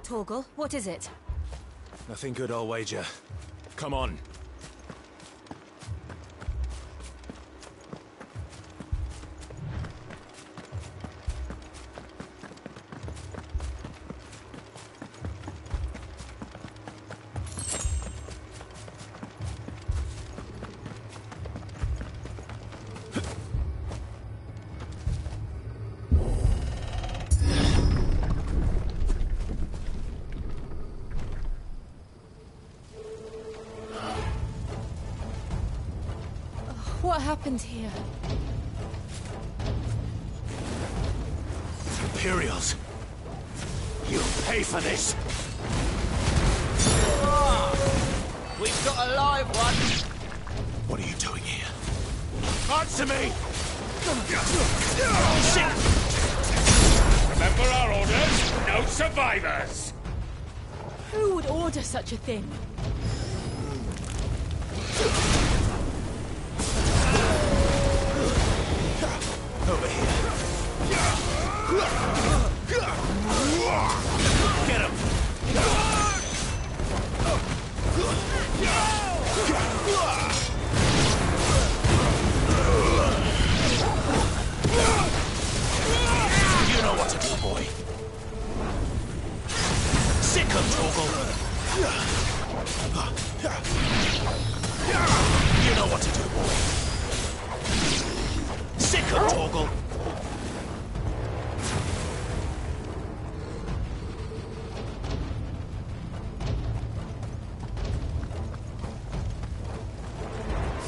Torgal, what is it? Nothing good, I'll wager. Come on. What happened here? Imperials! You'll pay for this! We've got a live one! What are you doing here? Answer me! Remember our orders? No survivors! Who would order such a thing? Over here. Get him! You know what to do, boy. Sick of Torgal. You know what to do, boy. Sick of Torgal.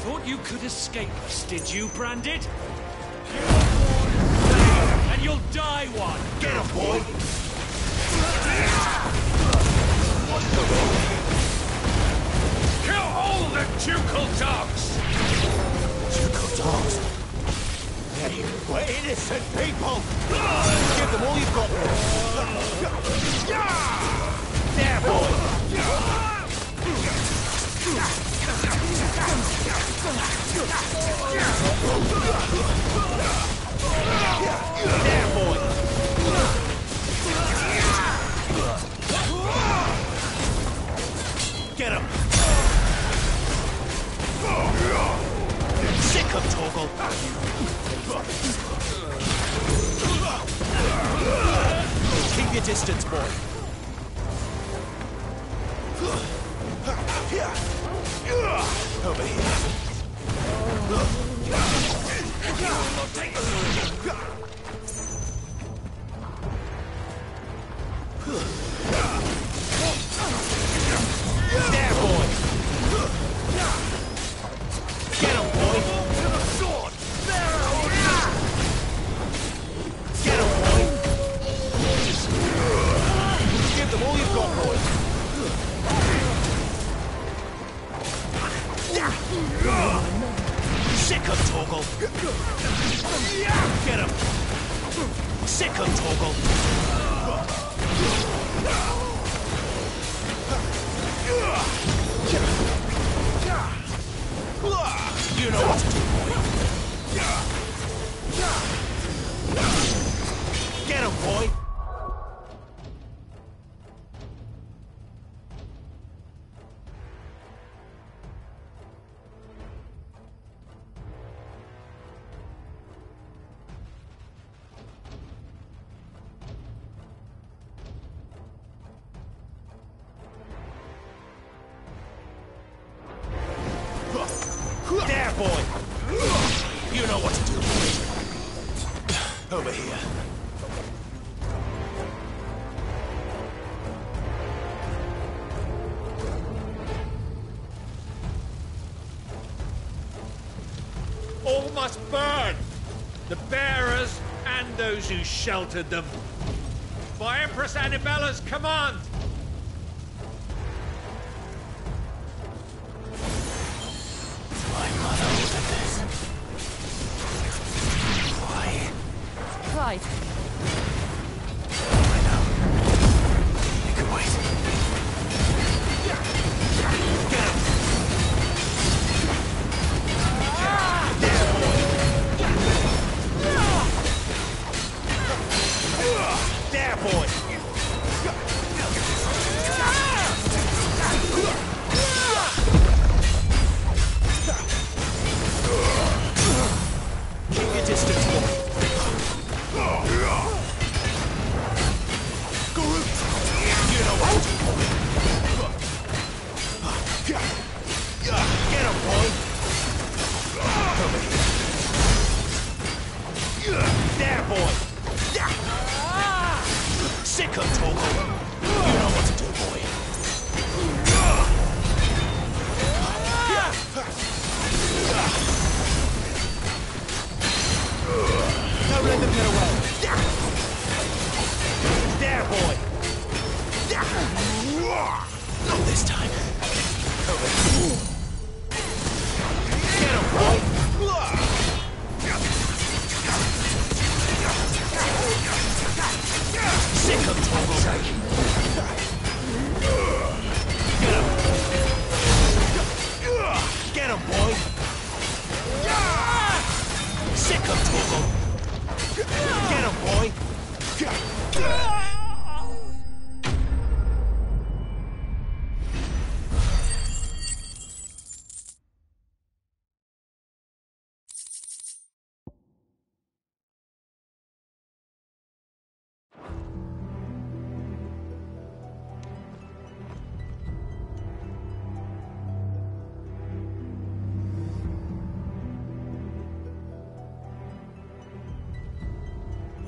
Thought you could escape us, did you, Branded? And you'll die one! Get him, boy! Kill all the ducal dogs! Ducal dogs? Hey, we're innocent people! Give them all you've got! There, boy! There, boy! Get him! Sick of Torgal! Keep your distance, boy. Over here. There, boy. Get him, boy. To the sword. Get him, boy. Give them all you've got, boy. Sick of Torgal. Get him. Sick of Torgal. You know what to do, boy. Get him, boy. There, boy! You know what to do, boy. Over here. All must burn! The bearers and those who sheltered them. By Empress Annibella's command! My mother ordered this. Why? Pride. I know. You can wait. Get him! There, boy! There, boy! Not this time. Get him, boy! Sick of trouble. Get him, boy! Sick of trouble. Get him, boy!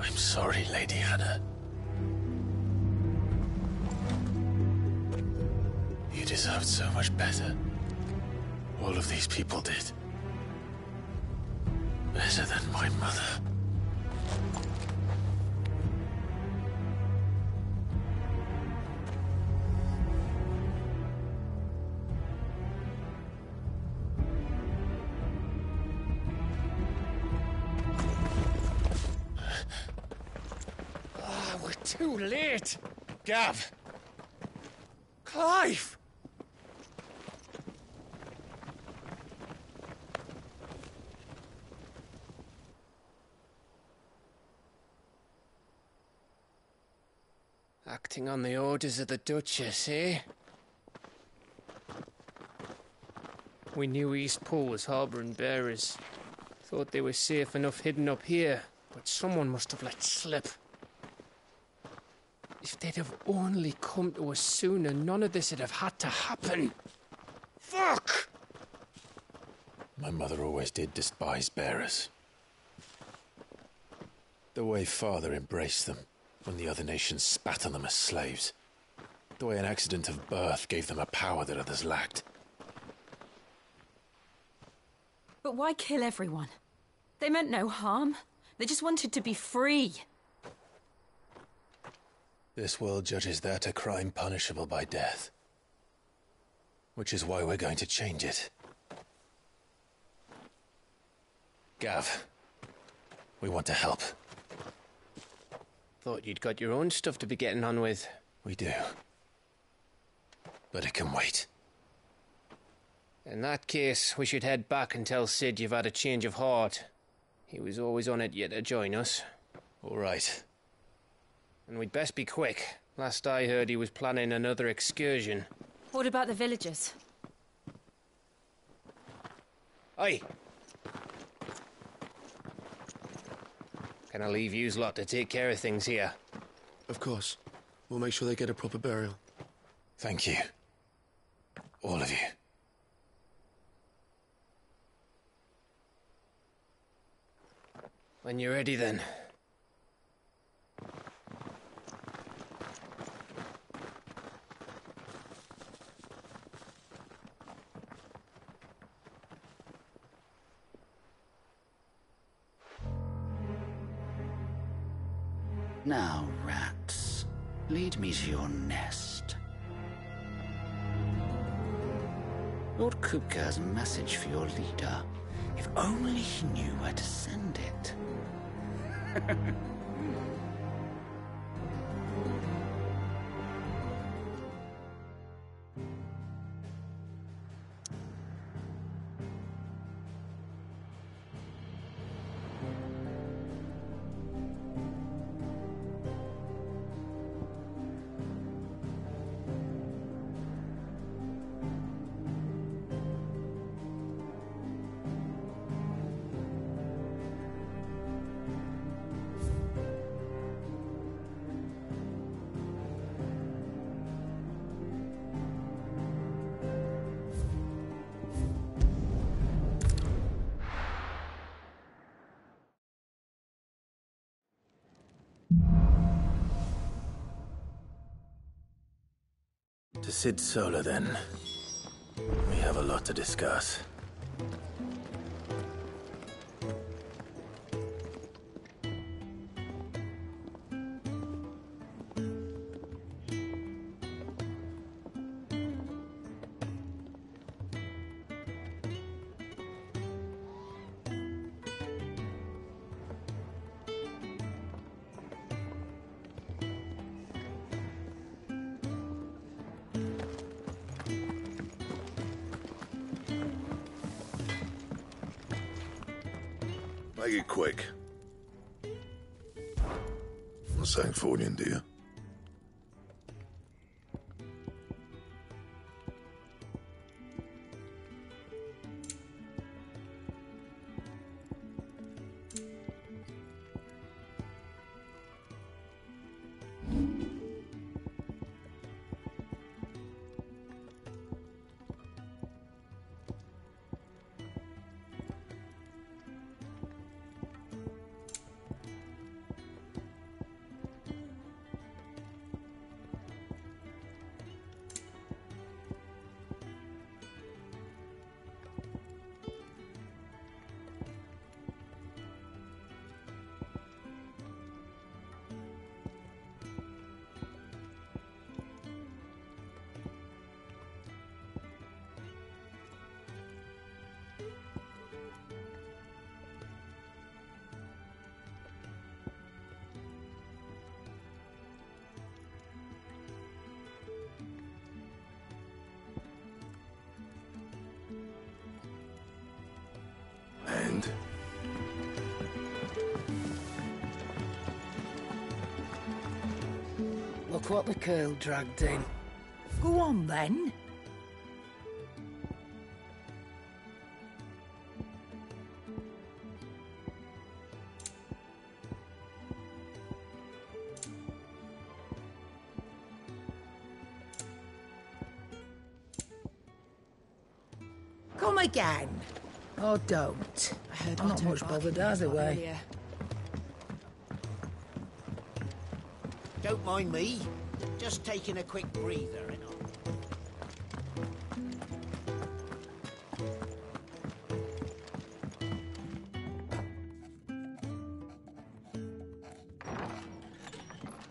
I'm sorry, Lady Hannah. You deserved so much better. All of these people did. Better than my mother. Too late! Gav! Clive! Acting on the orders of the Duchess, eh? We knew East Pool was harbouring bearers. Thought they were safe enough hidden up here, but someone must have let slip. If they'd have only come to us sooner, none of this would have had to happen. Fuck! My mother always did despise bearers. The way Father embraced them when the other nations spat on them as slaves. The way an accident of birth gave them a power that others lacked. But why kill everyone? They meant no harm. They just wanted to be free. This world judges that a crime punishable by death. Which is why we're going to change it. Gav, we want to help. Thought you'd got your own stuff to be getting on with. We do. But it can wait. In that case, we should head back and tell Sid you've had a change of heart. He was always on it yet to join us. All right. And we'd best be quick. Last I heard, he was planning another excursion. What about the villagers? Aye. Can I leave yous lot to take care of things here? Of course. We'll make sure they get a proper burial. Thank you. All of you. When you're ready, then. Now, rats, lead me to your nest. Lord Kupka has a message for your leader. If only he knew where to send it. To Sid Solar, then. We have a lot to discuss. Make it quick. Not saying Fordian, do you? And? Look what the curl dragged in. Go on, then. Come again. Or don't. I heard I'm not Otto much barking bothered in his either lot way. earlier. Don't mind me. Just taking a quick breather and all.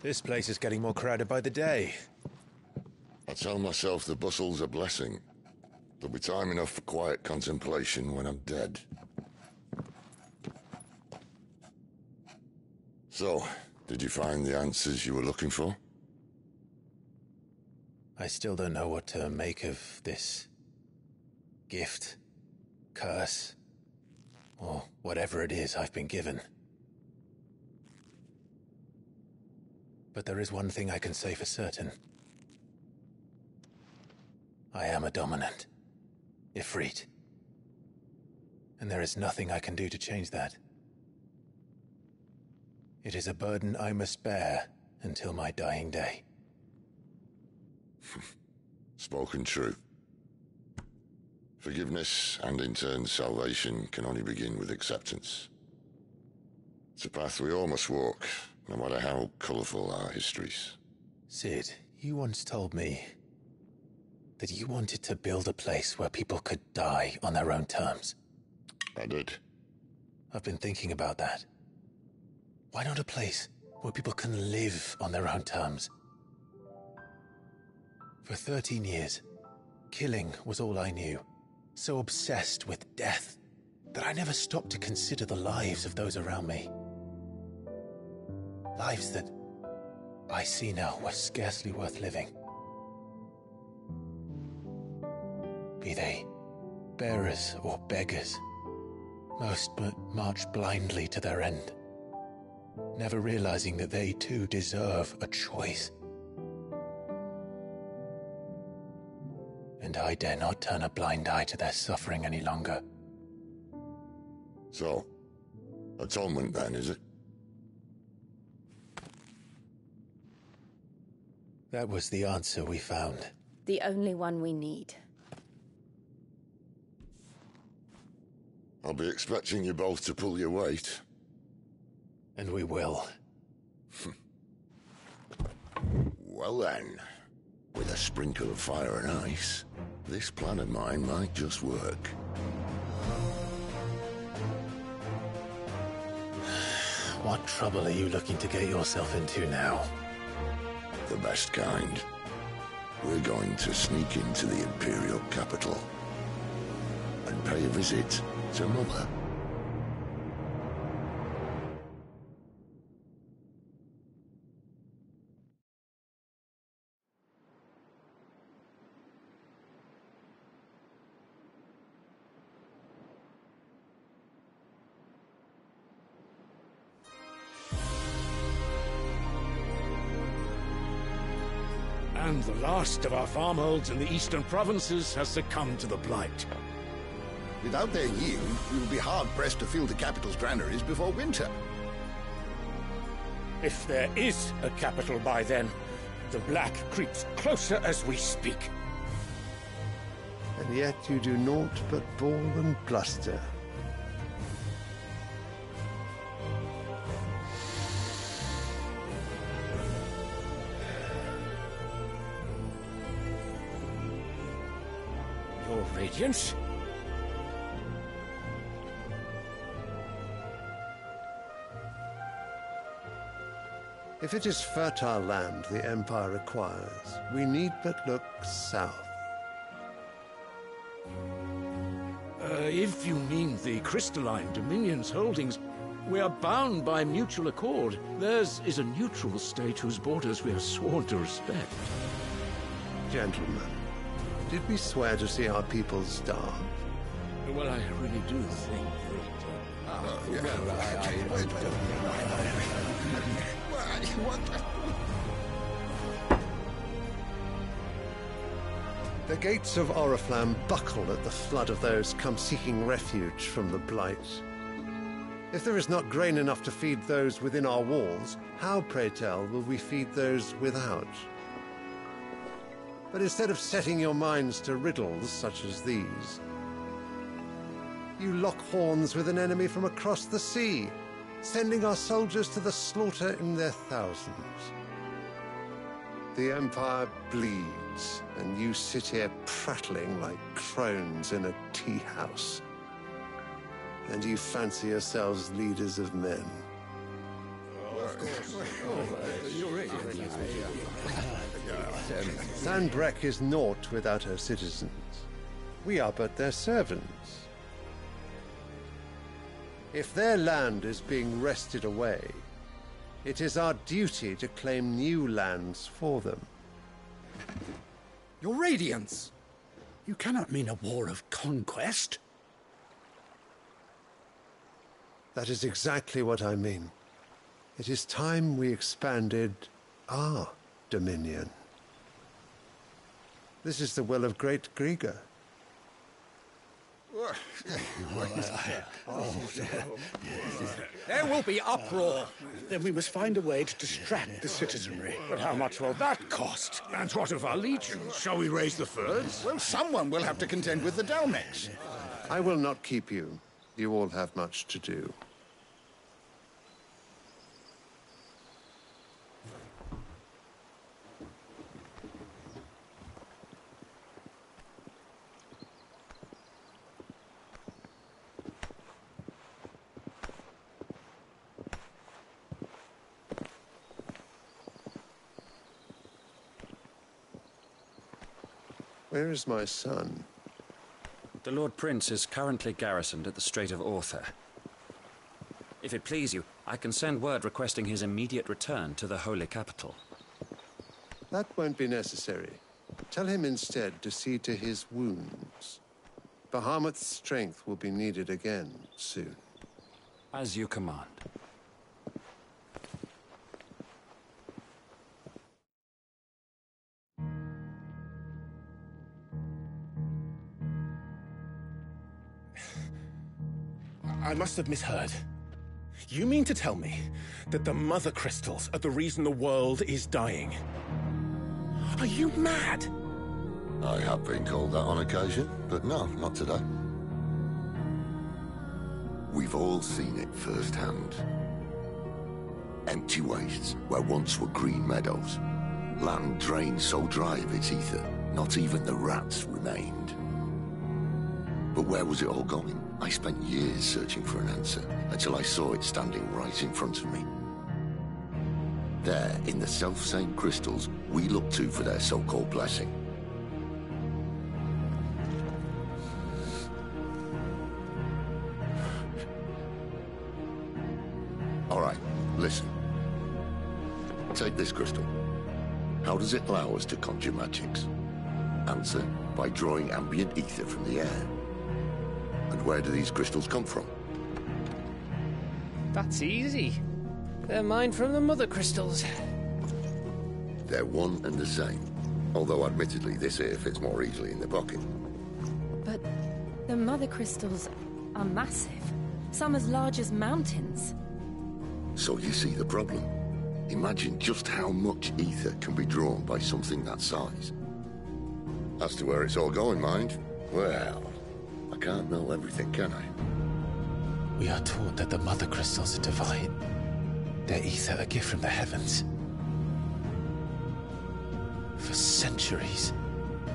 This place is getting more crowded by the day. I tell myself the bustle's a blessing. There'll be time enough for quiet contemplation when I'm dead. So, did you find the answers you were looking for? I still don't know what to make of this gift, curse, or whatever it is I've been given. But there is one thing I can say for certain. I am a dominant, Ifrit. And there is nothing I can do to change that. It is a burden I must bear until my dying day. Spoken true. Forgiveness, and in turn salvation, can only begin with acceptance. It's a path we all must walk, no matter how colourful our histories. Sid, you once told me that you wanted to build a place where people could die on their own terms. I did. I've been thinking about that. Why not a place where people can live on their own terms? For 13 years, killing was all I knew. So obsessed with death that I never stopped to consider the lives of those around me. Lives that I see now were scarcely worth living. Be they bearers or beggars, most but march blindly to their end, never realizing that they too deserve a choice. And I dare not turn a blind eye to their suffering any longer. So, atonement then, is it? That was the answer we found. The only one we need. I'll be expecting you both to pull your weight. And we will. Well then, with a sprinkle of fire and ice, this plan of mine might just work. What trouble are you looking to get yourself into now? The best kind. We're going to sneak into the Imperial capital and pay a visit to Mother. And the last of our farmholds in the eastern provinces has succumbed to the blight. Without their yield, we will be hard-pressed to fill the capital's granaries before winter. If there is a capital by then, the black creeps closer as we speak. And yet you do naught but bawl and bluster. Your Radiance? If it is fertile land the Empire requires, we need but look south. If you mean the crystalline Dominion's holdings, we are bound by mutual accord. Theirs is a neutral state whose borders we have sworn to respect. Gentlemen, did we swear to see our people starve? Well, I really do think The gates of Oriflamme buckle at the flood of those come seeking refuge from the blight. If there is not grain enough to feed those within our walls, how, pray tell, will we feed those without? But instead of setting your minds to riddles such as these, you lock horns with an enemy from across the sea, sending our soldiers to the slaughter in their thousands. The Empire bleeds, and you sit here prattling like crones in a tea house. And you fancy yourselves leaders of men. Sanbreque is naught without her citizens. We are but their servants. If their land is being wrested away, it is our duty to claim new lands for them. Your Radiance! You cannot mean a war of conquest. That is exactly what I mean. It is time we expanded our dominion. This is the will of great Grieger. There will be uproar. Then we must find a way to distract the citizenry. But how much will that cost? And what of our legions? Shall we raise the furs? Well, someone will have to contend with the Dalmex. I will not keep you. You all have much to do. Where is my son? The Lord Prince is currently garrisoned at the Strait of Arthur. If it please you, I can send word requesting his immediate return to the Holy Capital. That won't be necessary. Tell him instead to see to his wounds. Bahamut's strength will be needed again soon. As you command. I must have misheard. You mean to tell me that the Mother Crystals are the reason the world is dying? Are you mad? I have been called that on occasion, but no, not today. We've all seen it firsthand. Empty wastes where once were green meadows. Land drained so dry of its ether, not even the rats remained. But where was it all going? I spent years searching for an answer, until I saw it standing right in front of me. There, in the self-same crystals we look to for their so-called blessing. All right, listen. Take this crystal. How does it allow us to conjure magics? Answer, by drawing ambient ether from the air. And where do these crystals come from? That's easy. They're mine from the Mother Crystals. They're one and the same. Although, admittedly, this here fits more easily in the pocket. But the mother crystals are massive. Some as large as mountains. So you see the problem. Imagine just how much ether can be drawn by something that size. As to where it's all going, mind, well, I can't know everything, can I? We are taught that the mother crystals are divine. Their ether a gift from the heavens. For centuries,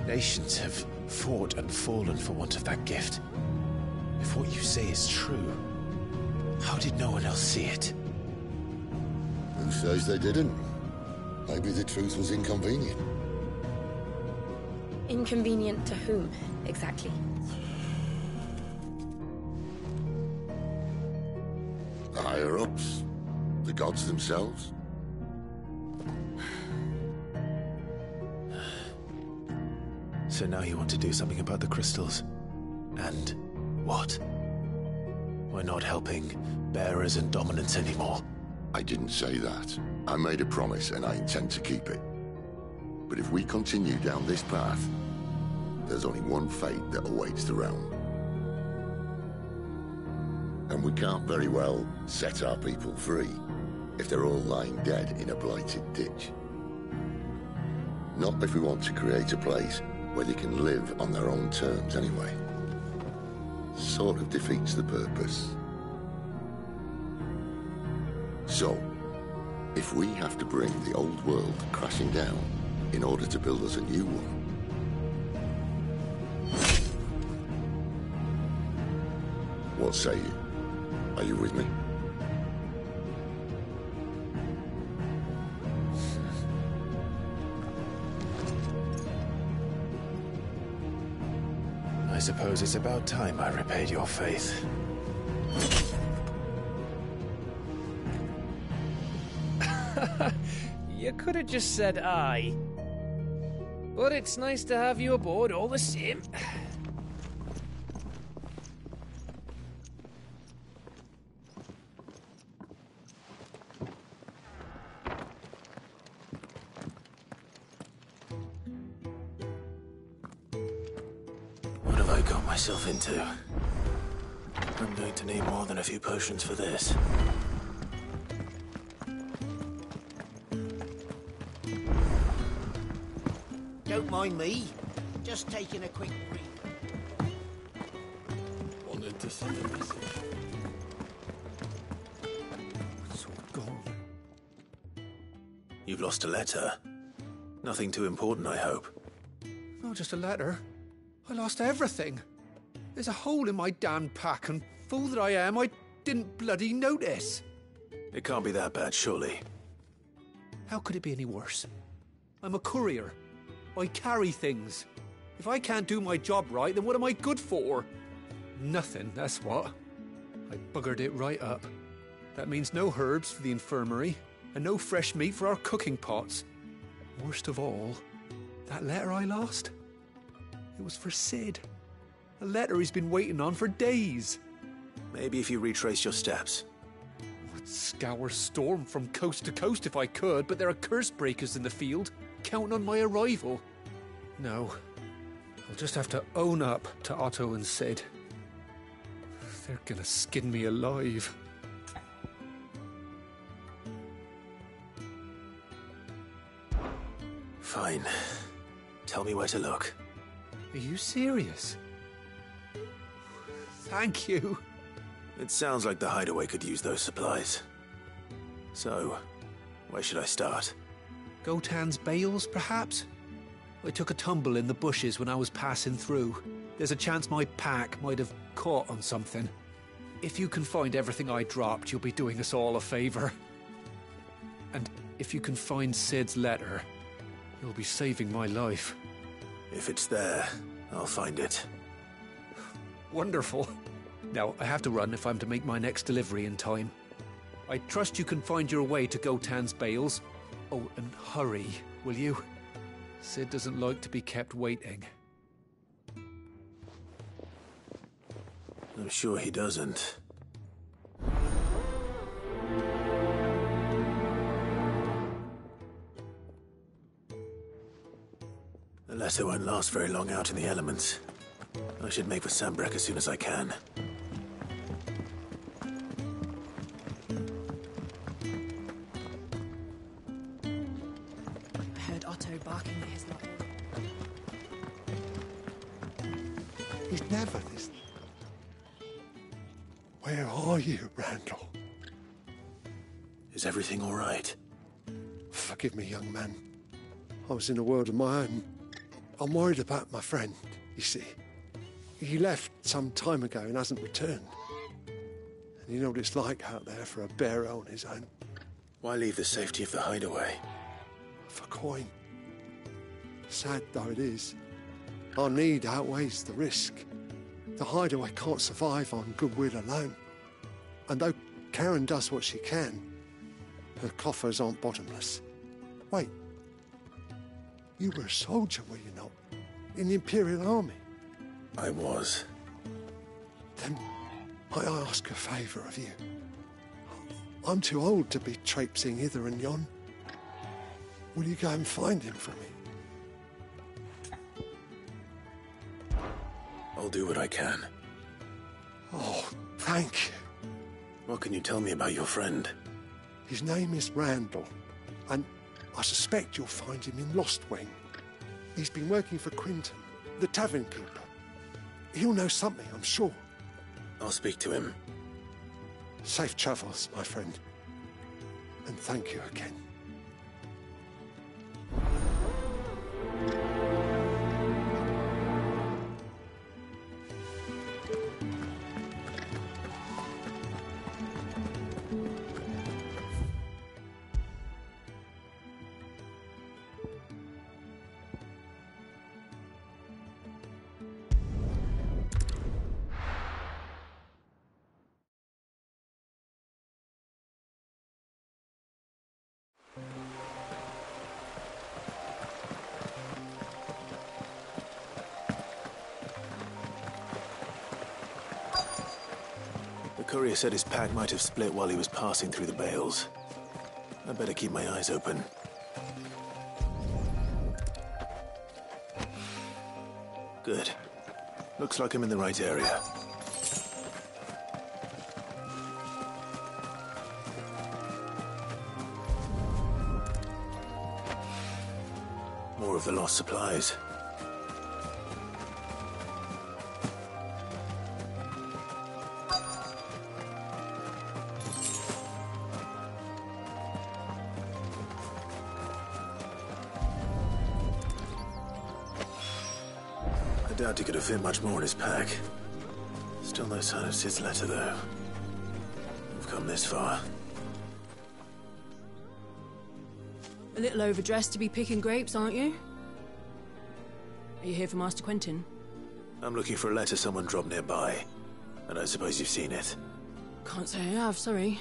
nations have fought and fallen for want of that gift. If what you say is true, how did no one else see it? Who says they didn't? Maybe the truth was inconvenient. Inconvenient to whom, exactly? The higher-ups? The gods themselves? So now you want to do something about the crystals? And what? We're not helping bearers and dominants anymore. I didn't say that. I made a promise and I intend to keep it. But if we continue down this path, there's only one fate that awaits the realm. And we can't very well set our people free if they're all lying dead in a blighted ditch. Not if we want to create a place where they can live on their own terms anyway. Sort of defeats the purpose. So, if we have to bring the old world crashing down in order to build us a new one, what say you? Are you with me? I suppose it's about time I repaid your faith. You could have just said aye. But it's nice to have you aboard all the same. What have I got myself into? I'm going to need more than a few potions for this. Don't mind me. Just taking a quick read. Wanted to send a message. It's all gone. You've lost a letter. Nothing too important, I hope. Not just a letter. I lost everything. There's a hole in my damn pack, and fool that I am, I didn't bloody notice. It can't be that bad, surely. How could it be any worse? I'm a courier. I carry things. If I can't do my job right, then what am I good for? Nothing, that's what. I buggered it right up. That means no herbs for the infirmary, and no fresh meat for our cooking pots. Worst of all, that letter I lost? It was for Sid. A letter he's been waiting on for days. Maybe if you retrace your steps. I'd scour Storm from coast to coast if I could, but there are curse breakers in the field, counting on my arrival. No, I'll just have to own up to Otto and Sid. They're gonna skin me alive. Fine. Tell me where to look. Are you serious? Thank you. It sounds like the hideaway could use those supplies. So, where should I start? Gotan's bales, perhaps? I took a tumble in the bushes when I was passing through. There's a chance my pack might have caught on something. If you can find everything I dropped, you'll be doing us all a favor. And if you can find Sid's letter, you'll be saving my life. If it's there, I'll find it. Wonderful. Now, I have to run if I'm to make my next delivery in time. I trust you can find your way to Gotan's bales. Oh, and hurry, will you? Sid doesn't like to be kept waiting. I'm sure he doesn't. letter won't last very long out in the elements. I should make for Sambrek as soon as I can. I heard Otto barking at his lot. He's never this. Where are you, Randall? Is everything all right? Forgive me, young man. I was in a world of my own. I'm worried about my friend, you see. He left some time ago and hasn't returned. And you know what it's like out there for a bearer on his own. Why leave the safety of the hideaway? For coin. Sad though it is, our need outweighs the risk. The hideaway can't survive on goodwill alone. And though Karen does what she can, her coffers aren't bottomless. Wait. You were a soldier, were you not? In the Imperial Army? I was. Then I ask a favour of you. I'm too old to be traipsing hither and yon. Will you go and find him for me? I'll do what I can. Oh, thank you. What can you tell me about your friend? His name is Randall, and I suspect you'll find him in Lost Wing. He's been working for Quinton, the tavern keeper. He'll know something, I'm sure. I'll speak to him. Safe travels, my friend. And thank you again. The courier said his pack might have split while he was passing through the bales. I better keep my eyes open. Good. Looks like I'm in the right area. More of the lost supplies. I doubt he could have fit much more in his pack. Still no sign of Sid's letter, though. We've come this far. A little overdressed to be picking grapes, aren't you? Are you here for Master Quentin? I'm looking for a letter someone dropped nearby. And I suppose you've seen it. Can't say I have, sorry.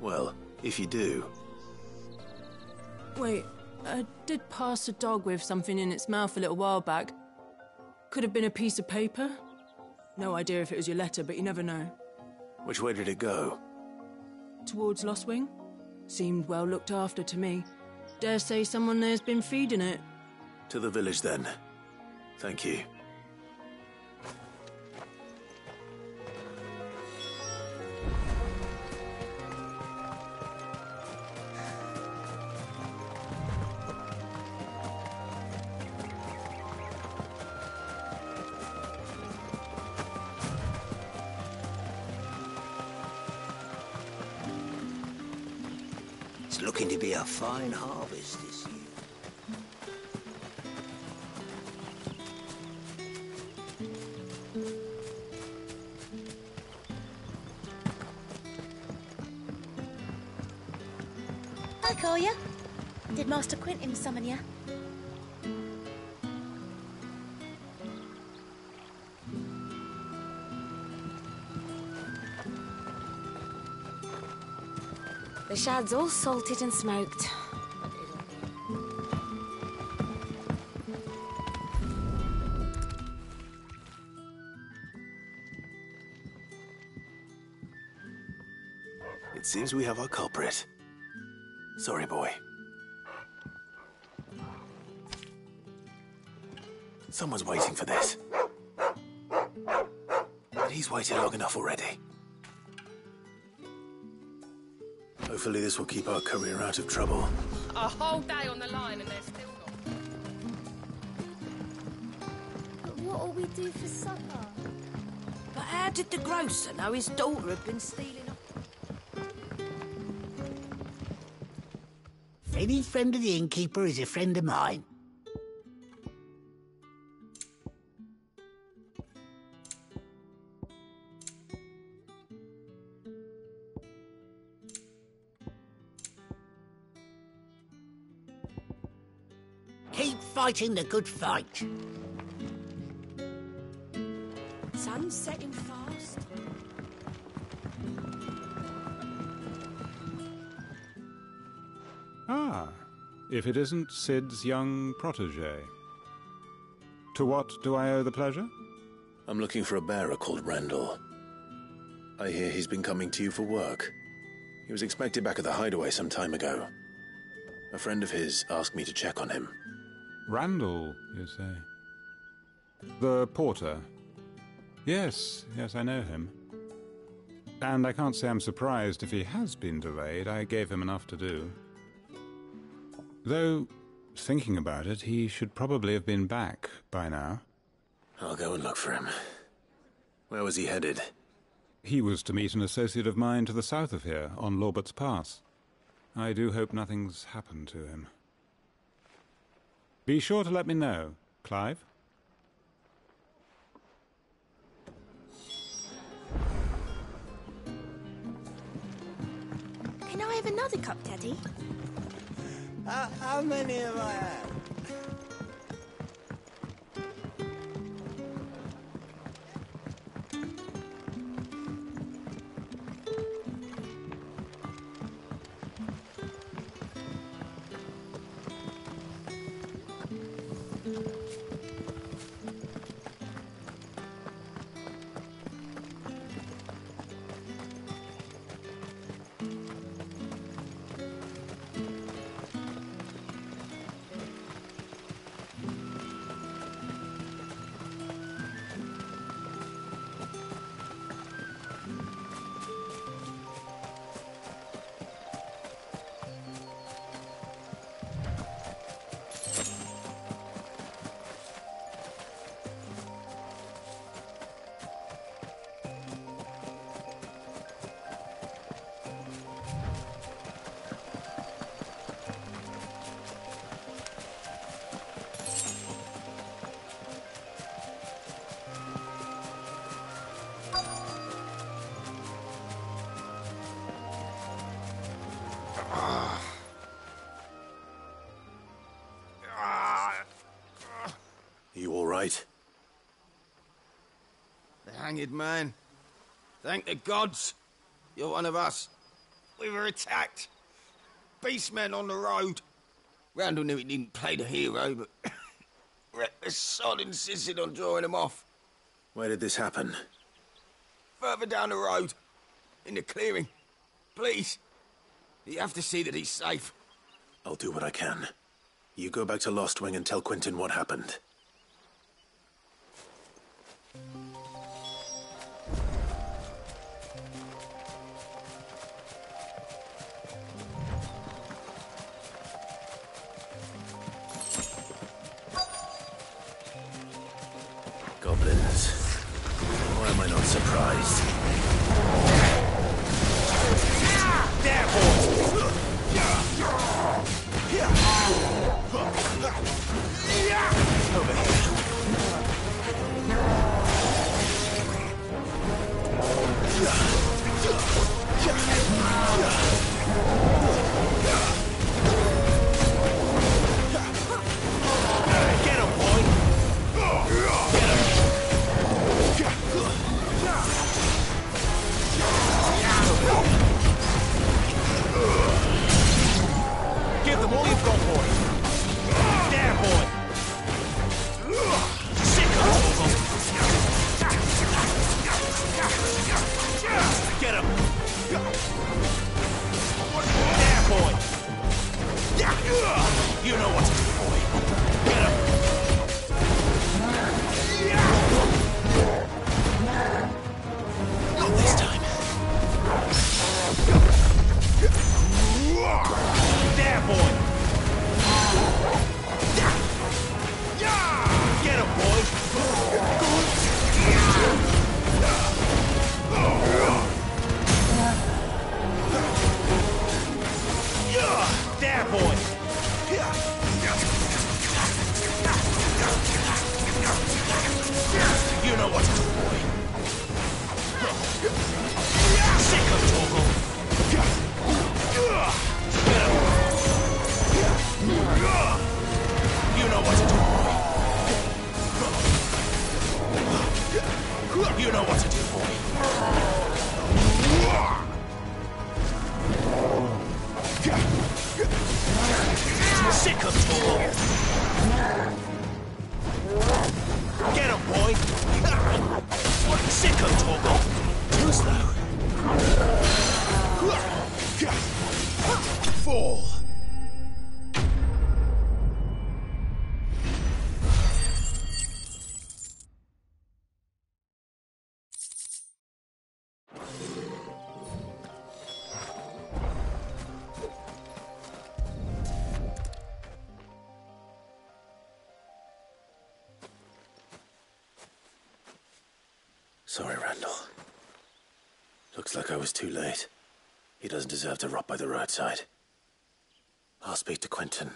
Well, if you do... Wait, I did pass a dog with something in its mouth a little while back. Could have been a piece of paper. No idea if it was your letter, but you never know. Which way did it go? Towards Lost Wing? Seemed well looked after to me. Dare say someone there's been feeding it. To the village, then. Thank you. It's looking to be a fine harvest this year. Hi, Collier. Did Master Quentin summon you? The shad's all salted and smoked. It seems we have our culprit. Sorry, boy. Someone's waiting for this. But he's waited long enough already. Hopefully this will keep our courier out of trouble. A whole day on the line and they're still not. But what'll we do for supper? But how did the grocer know his daughter had been stealing off? Any friend of the innkeeper is a friend of mine. Keep fighting the good fight. Sun's setting fast. Ah, if it isn't Sid's young protégé. To what do I owe the pleasure? I'm looking for a bearer called Randall. I hear he's been coming to you for work. He was expected back at the hideaway some time ago. A friend of his asked me to check on him. Randall, you say? The porter? Yes, I know him. And I can't say I'm surprised if he has been delayed. I gave him enough to do. Though, thinking about it, he should probably have been back by now. I'll go and look for him. Where was he headed? He was to meet an associate of mine to the south of here, on Lorbert's Pass. I do hope nothing's happened to him. Be sure to let me know, Clive. Can I have another cup, Daddy? How many have I had? You all right? The hanged man. Thank the gods. You're one of us. We were attacked. Beastmen on the road. Randall knew he didn't play the hero, but reckless sod insisted on drawing him off. Where did this happen? Further down the road. In the clearing. Please. You have to see that he's safe. I'll do what I can. You go back to Lost Wing and tell Quentin what happened. Goblins. Why am I not surprised? There, boys! Over Get him, boy! Give them all you've got, boy! There, boy! Sick of them! Get him! There, boy! You know what to do, boy! Get him! boy! You know what to do, boy. Sick of Torgal. You know what to do, boy. You know what to do, boy. Sick of Torgal. Get him, boy! Sick of Torgal! Too slow! Fall! Sorry, Randall. Looks like I was too late. He doesn't deserve to rot by the roadside. I'll speak to Quentin.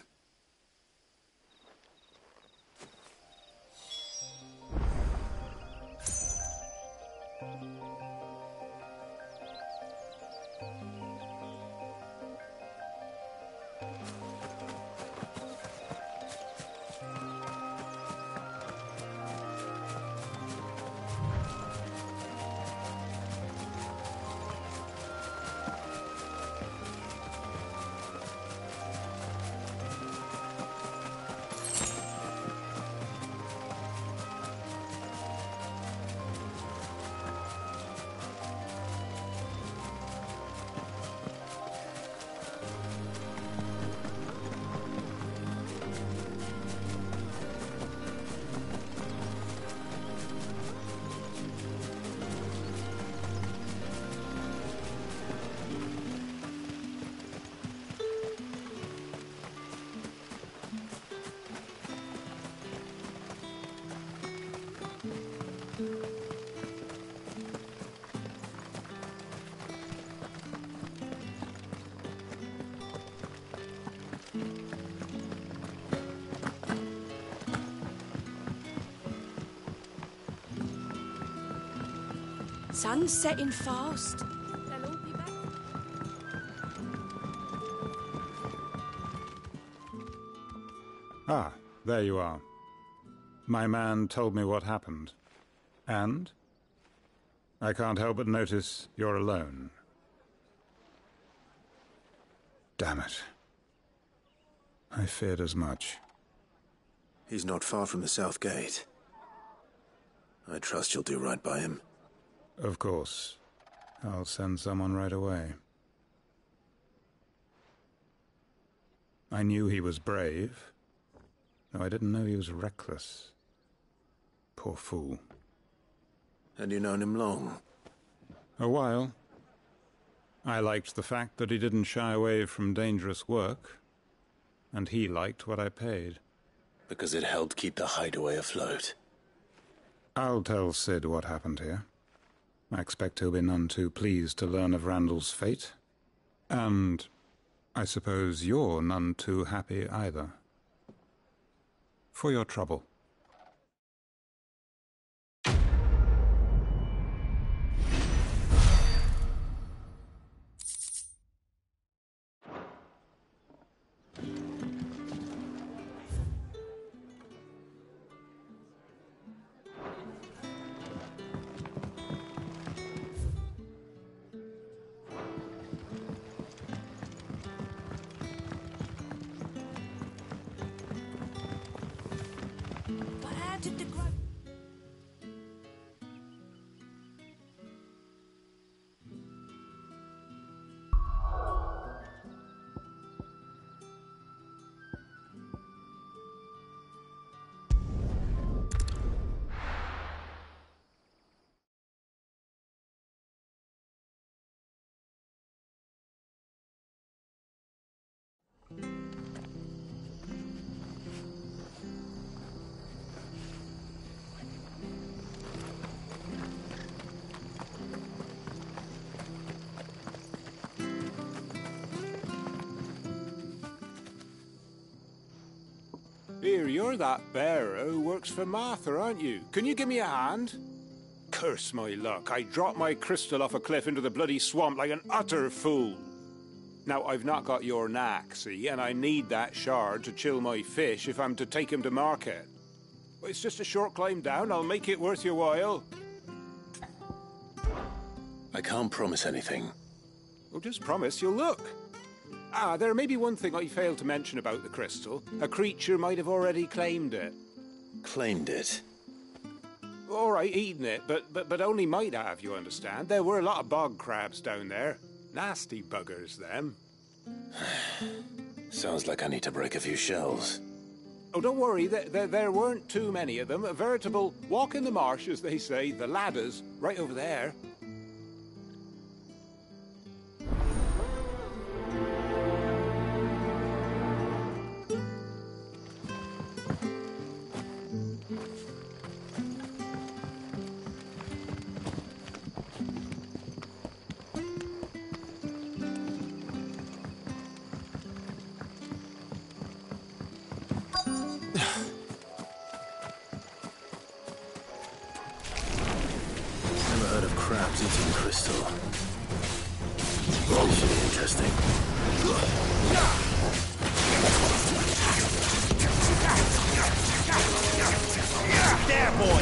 Sun's setting fast. They'll all be back. Ah, there you are. My man told me what happened. And? I can't help but notice you're alone. Damn it. I feared as much. He's not far from the South Gate. I trust you'll do right by him. Of course. I'll send someone right away. I knew he was brave, though I didn't know he was reckless. Poor fool. Had you known him long? A while. I liked the fact that he didn't shy away from dangerous work, and he liked what I paid. Because it helped keep the hideaway afloat. I'll tell Sid what happened here. I expect he'll be none too pleased to learn of Randall's fate. And I suppose you're none too happy either. For your trouble. Here, you're that bearer who works for Martha, aren't you? Can you give me a hand? Curse my luck. I dropped my crystal off a cliff into the bloody swamp like an utter fool. Now, I've not got your knack, see, and I need that shard to chill my fish if I'm to take him to market. But it's just a short climb down. I'll make it worth your while. I can't promise anything. Well, just promise you'll look. Ah, there may be one thing I failed to mention about the crystal. A creature might have already claimed it. Claimed it? All right, eaten it, but only might have, you understand. There were a lot of bog crabs down there. Nasty buggers, them. Sounds like I need to break a few shells. Oh, don't worry, there weren't too many of them. A veritable walk in the marsh, as they say, the ladders, right over there. Never heard of crabs eating crystal. This should be interesting. There, boy!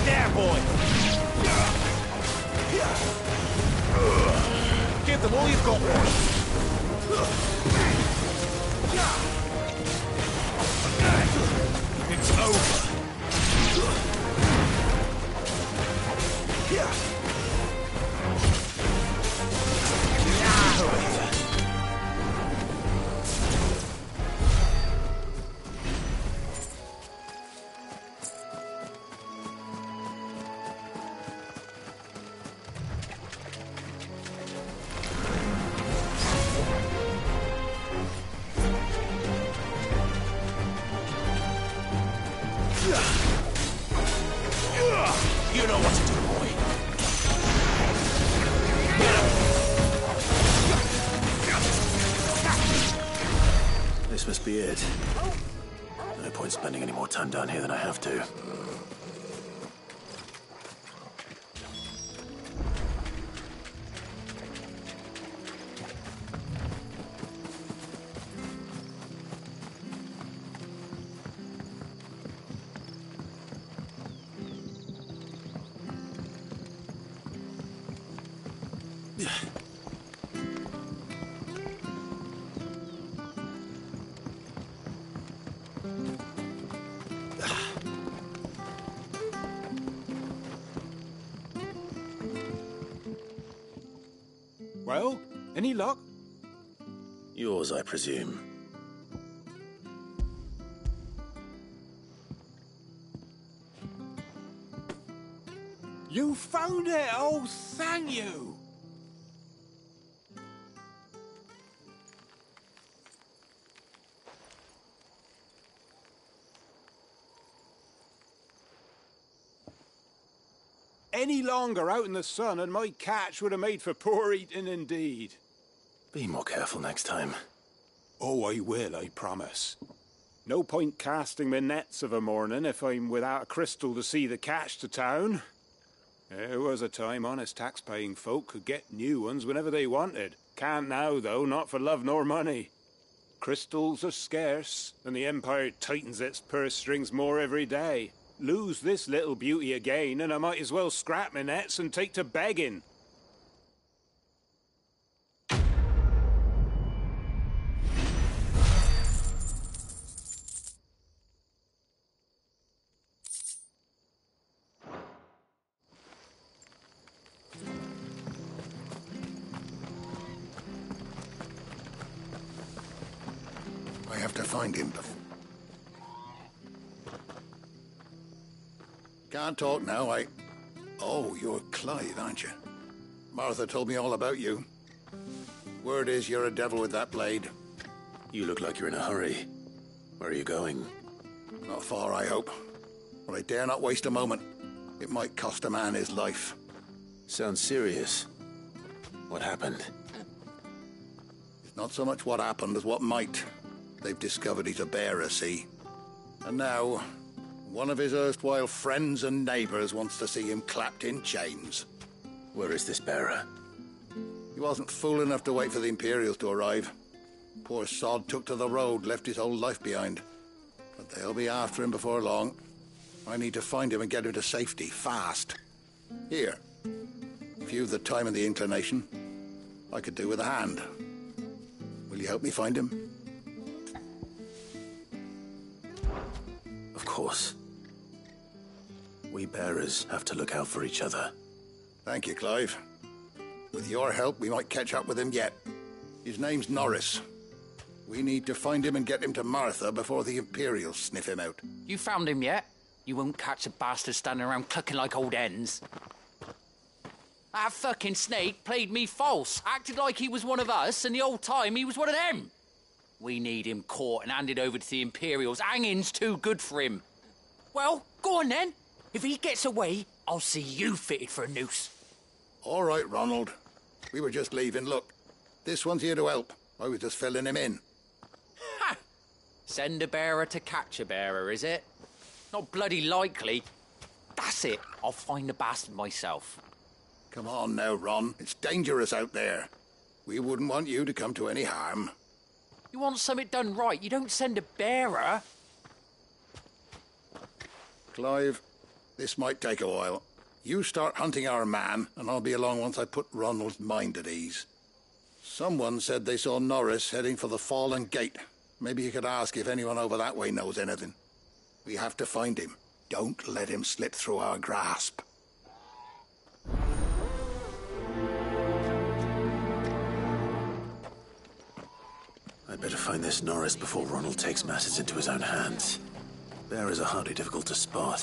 There, boy! Give them all you've got, boy! It's over. You know what to do, boy. This must be it. No point spending any more time down here than I have to. Well, any luck? Yours, I presume. You found it! Oh, thank you! Any longer out in the sun and my catch would have made for poor eating indeed. Be more careful next time. Oh, I will, I promise. No point casting my nets of a morning if I'm without a crystal to see the catch to town. There was a time honest tax-paying folk could get new ones whenever they wanted. Can't now, though, not for love nor money. Crystals are scarce, and the Empire tightens its purse strings more every day. Lose this little beauty again, and I might as well scrap my nets and take to begging. I have to find him. Can't talk now, Oh, you're Clyde, aren't you? Martha told me all about you. Word is you're a devil with that blade. You look like you're in a hurry. Where are you going? Not far, I hope. But I dare not waste a moment. It might cost a man his life. Sounds serious. What happened? Not so much what happened as what might. They've discovered he's a bearer, see? And now, one of his erstwhile friends and neighbours wants to see him clapped in chains. Where is this bearer? He wasn't fool enough to wait for the Imperials to arrive. Poor sod took to the road, left his whole life behind. But they'll be after him before long. I need to find him and get him to safety, fast. Here. If you've the time and the inclination, I could do with a hand. Will you help me find him? Of course. We bearers have to look out for each other. Thank you, Clive. With your help, we might catch up with him yet. His name's Norris. We need to find him and get him to Martha before the Imperials sniff him out. You found him yet? You won't catch a bastard standing around clucking like old hens. That fucking snake played me false, acted like he was one of us, and the whole time he was one of them. We need him caught and handed over to the Imperials. Hanging's too good for him. Well, go on then. If he gets away, I'll see you fitted for a noose. All right, Ronald. We were just leaving. Look, this one's here to help. I was just filling him in. Ha! Send a bearer to catch a bearer, is it? Not bloody likely. That's it. I'll find the bastard myself. Come on now, Ron. It's dangerous out there. We wouldn't want you to come to any harm. You want something done right, you don't send a bearer. Clive, this might take a while. You start hunting our man, and I'll be along once I put Ronald's mind at ease. Someone said they saw Norris heading for the Fallen Gate. Maybe you could ask if anyone over that way knows anything. We have to find him. Don't let him slip through our grasp. I'd better find this Norris before Ronald takes matters into his own hands. Bearers are hardly difficult to spot.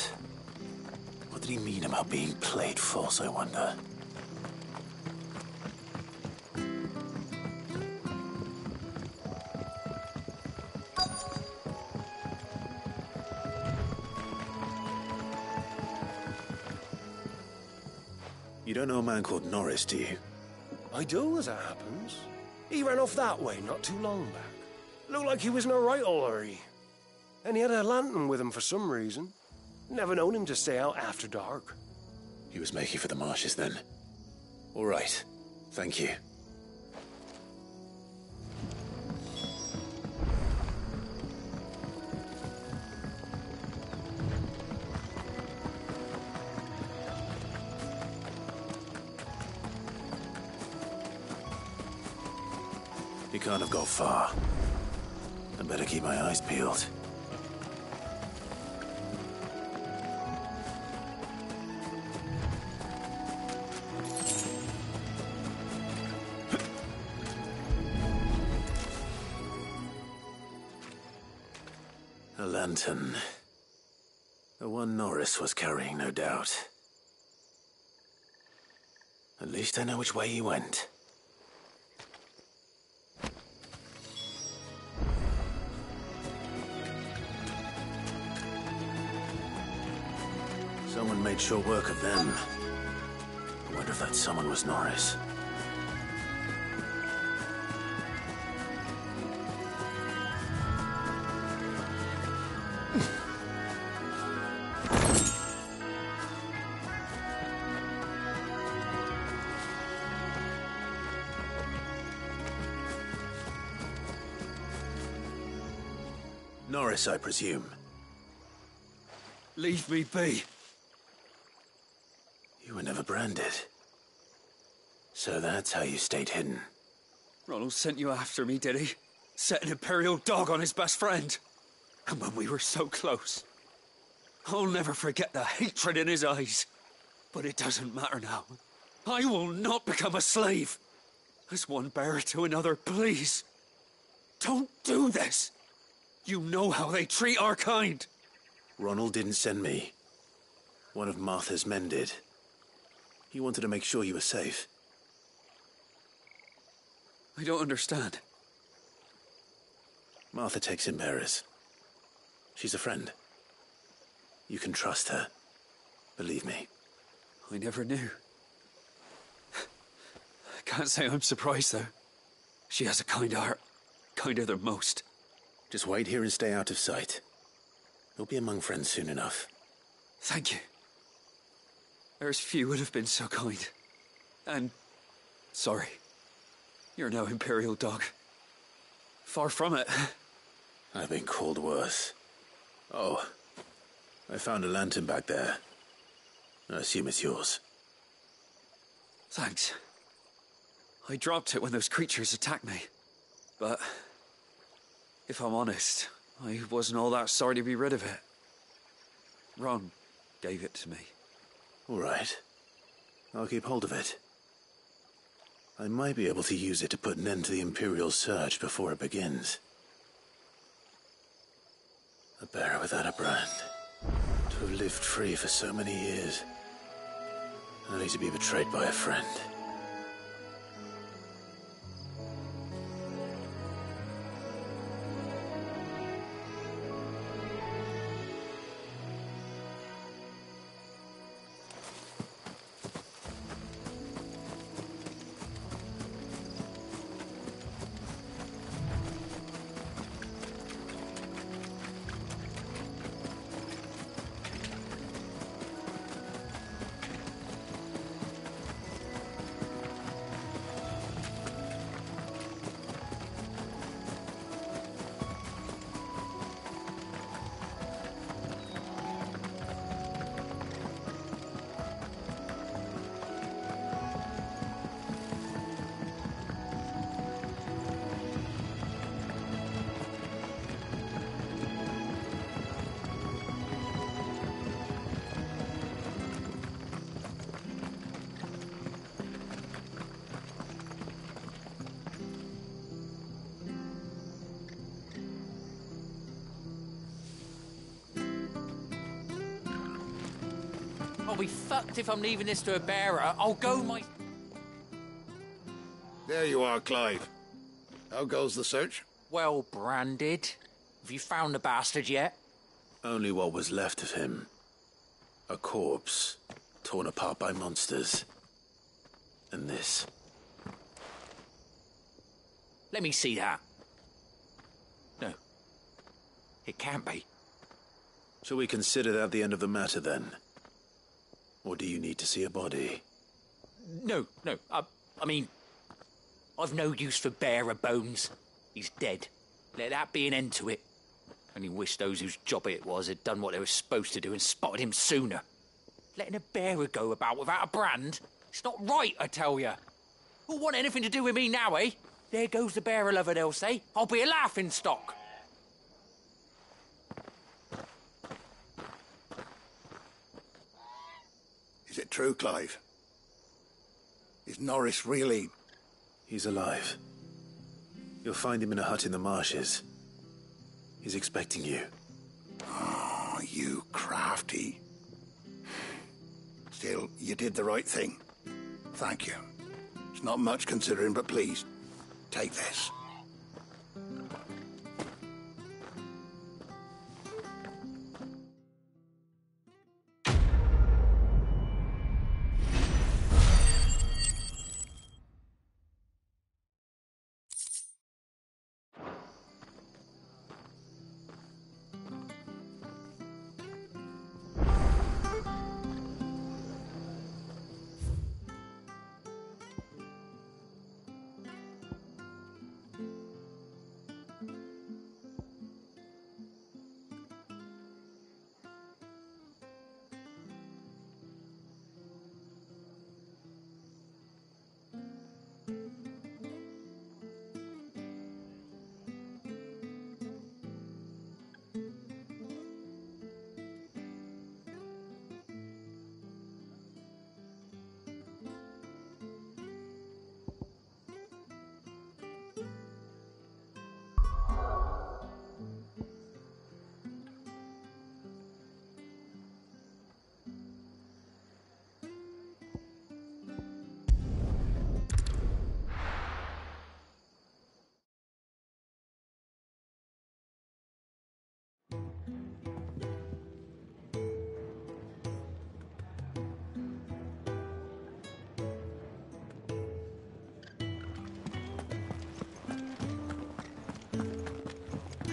What did he mean about being played false, I wonder? You don't know a man called Norris, do you? I do, as it happens. He ran off that way not too long back. Looked like he was in a right old hurry. And he had a lantern with him for some reason. Never known him to stay out after dark. He was making for the marshes then. All right. Thank you. He can't have got far. I better keep my eyes peeled. A lantern. The one Norris was carrying, no doubt. At least I know which way he went. Someone made sure work of them. I wonder if that someone was Norris. Norris, I presume. Leave me be. You were never branded. So that's how you stayed hidden. Ronald sent you after me, did he? Set an Imperial dog on his best friend. And when we were so close. I'll never forget the hatred in his eyes. But it doesn't matter now. I will not become a slave. As one bearer to another, please. Don't do this. You know how they treat our kind. Ronald didn't send me. One of Martha's men did. He wanted to make sure you were safe. I don't understand. Martha takes in bearers. She's a friend. You can trust her. Believe me. I never knew. I can't say I'm surprised, though. She has a kind heart. Kinder than most. Just wait here and stay out of sight. You'll be among friends soon enough. Thank you. There's few would have been so kind. And sorry. You're no Imperial dog. Far from it. I've been called worse. Oh, I found a lantern back there. I assume it's yours. Thanks. I dropped it when those creatures attacked me. But if I'm honest, I wasn't all that sorry to be rid of it. Ron gave it to me. All right. I'll keep hold of it. I might be able to use it to put an end to the Imperial search before it begins. A bearer without a brand. To have lived free for so many years. Only to be betrayed by a friend. I'll be fucked if I'm leaving this to a bearer. I'll go my... There you are, Clive. How goes the search? Well branded. Have you found the bastard yet? Only what was left of him. A corpse, torn apart by monsters. And this. Let me see that. No. It can't be. Shall we consider that the end of the matter, then? Or do you need to see a body? No. I mean, I've no use for bearer bones. He's dead. Let that be an end to it. Only wish those whose job it was had done what they were supposed to do and spotted him sooner. Letting a bearer go about without a brand? It's not right, I tell you. Who'll want anything to do with me now, eh? There goes the bearer lover, they'll say. I'll be a laughing stock. Is it true, Clive? Is Norris really... He's alive. You'll find him in a hut in the marshes. He's expecting you. Oh, you crafty. Still, you did the right thing. Thank you. It's not much considering, but please, take this.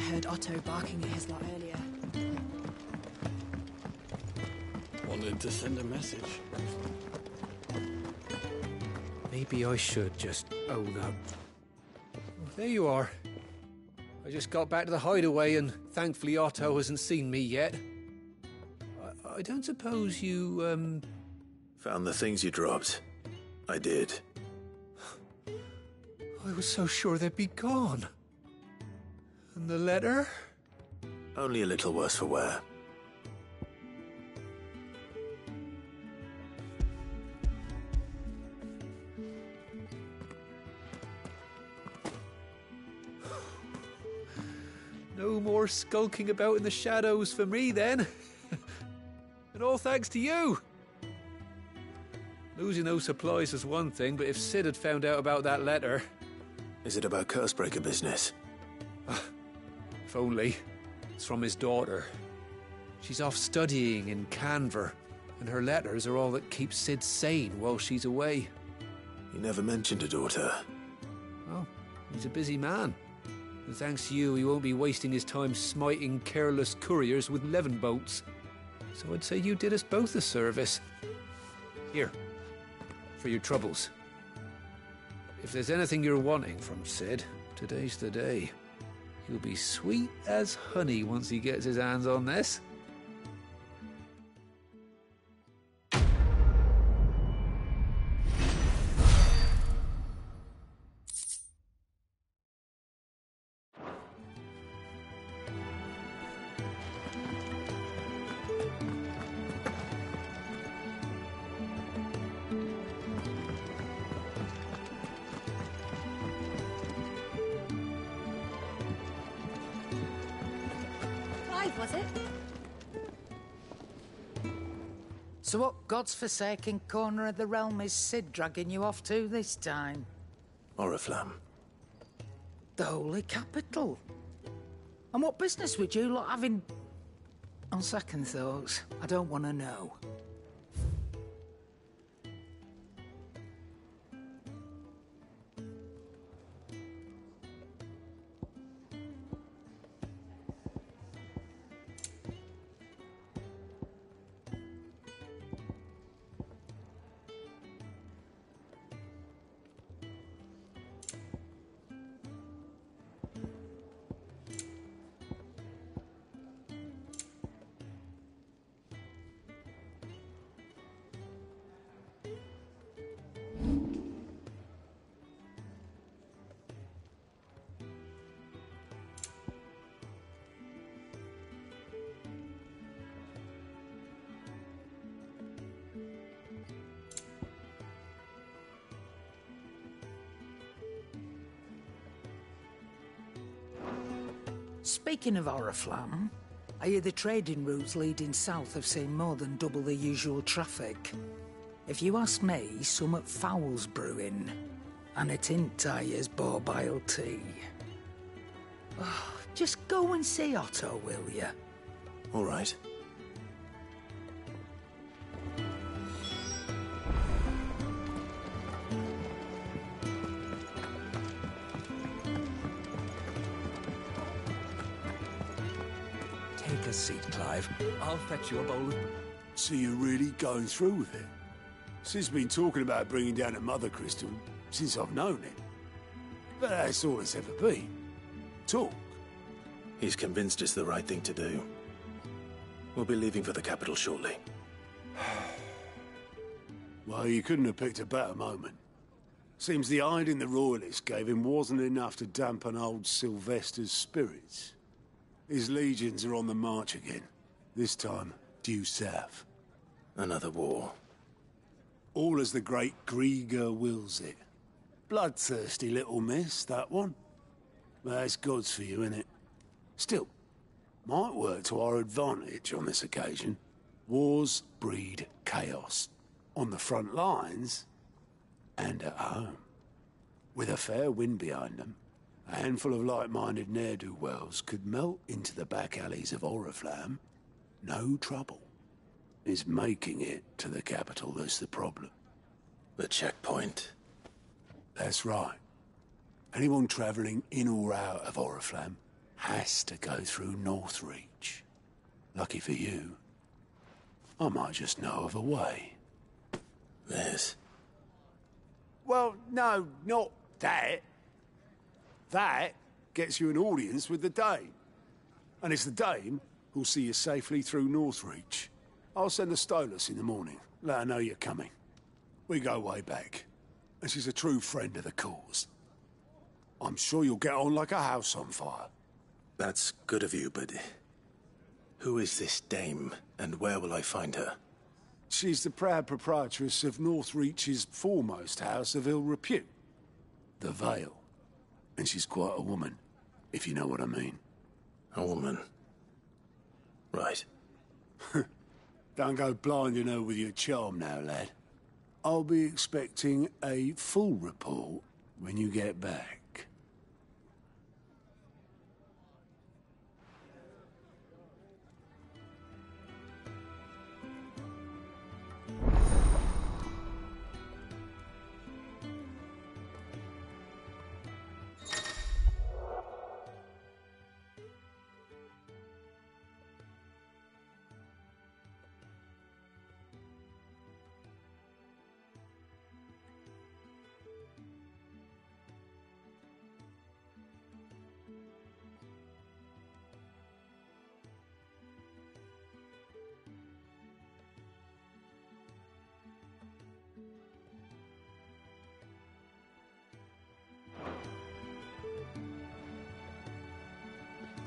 heard Otto barking at his lot earlier. Wanted to send a message. Maybe I should just own up. There you are. I just got back to the hideaway and thankfully Otto hasn't seen me yet. I don't suppose you, Found the things you dropped. I did. I was so sure they'd be gone. And the letter? Only a little worse for wear. No more skulking about in the shadows for me, then. And all thanks to you. Losing those supplies is one thing, but if Sid had found out about that letter... Is it about Cursebreaker business? If only. It's from his daughter. She's off studying in Canver, and her letters are all that keeps Sid sane while she's away. He never mentioned a daughter. Well, he's a busy man. And thanks to you, he won't be wasting his time smiting careless couriers with levin boats. So I'd say you did us both a service. Here, for your troubles. If there's anything you're wanting from Sid, today's the day. He'll be sweet as honey once he gets his hands on this. Was it? So what God's forsaken corner of the realm is Sid dragging you off to this time? Oriflamme. The Holy Capital. And what business would you lot have in... On second thoughts, I don't want to know. Speaking of Oriflamme, I hear the trading routes leading south have seen more than double the usual traffic. If you ask me, somewhat foul's brewing, and it ain't Tyre's borbile tea. Oh, just go and see Otto, will you? All right. Take a seat, Clive. I'll fetch you a bowl of... So you're really going through with it? Sid's been talking about bringing down a mother crystal since I've known him. But that's all it's ever been. Talk. He's convinced it's the right thing to do. We'll be leaving for the capital shortly. Well, you couldn't have picked a better moment. Seems the hiding the royalists gave him wasn't enough to dampen old Sylvester's spirits. His legions are on the march again. This time, due south. Another war. All as the great Grieger wills it. Bloodthirsty little miss, that one. But that's God's for you, innit? Still, might work to our advantage on this occasion. Wars breed chaos. On the front lines, and at home. With a fair wind behind them, a handful of like-minded ne'er-do-wells could melt into the back alleys of Oriflamme. No trouble. It's making it to the capital that's the problem. The checkpoint. That's right. Anyone travelling in or out of Oriflamme has to go through Northreach. Lucky for you, I might just know of a way. This? Well, no, not that. That gets you an audience with the Dame. And it's the Dame who'll see you safely through Northreach. I'll send the Stolas in the morning. Let her know you're coming. We go way back. And she's a true friend of the cause. I'm sure you'll get on like a house on fire. That's good of you, but who is this dame, and where will I find her? She's the proud proprietress of Northreach's foremost house of ill repute, the Vale. And she's quite a woman, if you know what I mean. A woman? Right. Don't go blinding her with your charm now, lad. I'll be expecting a full report when you get back.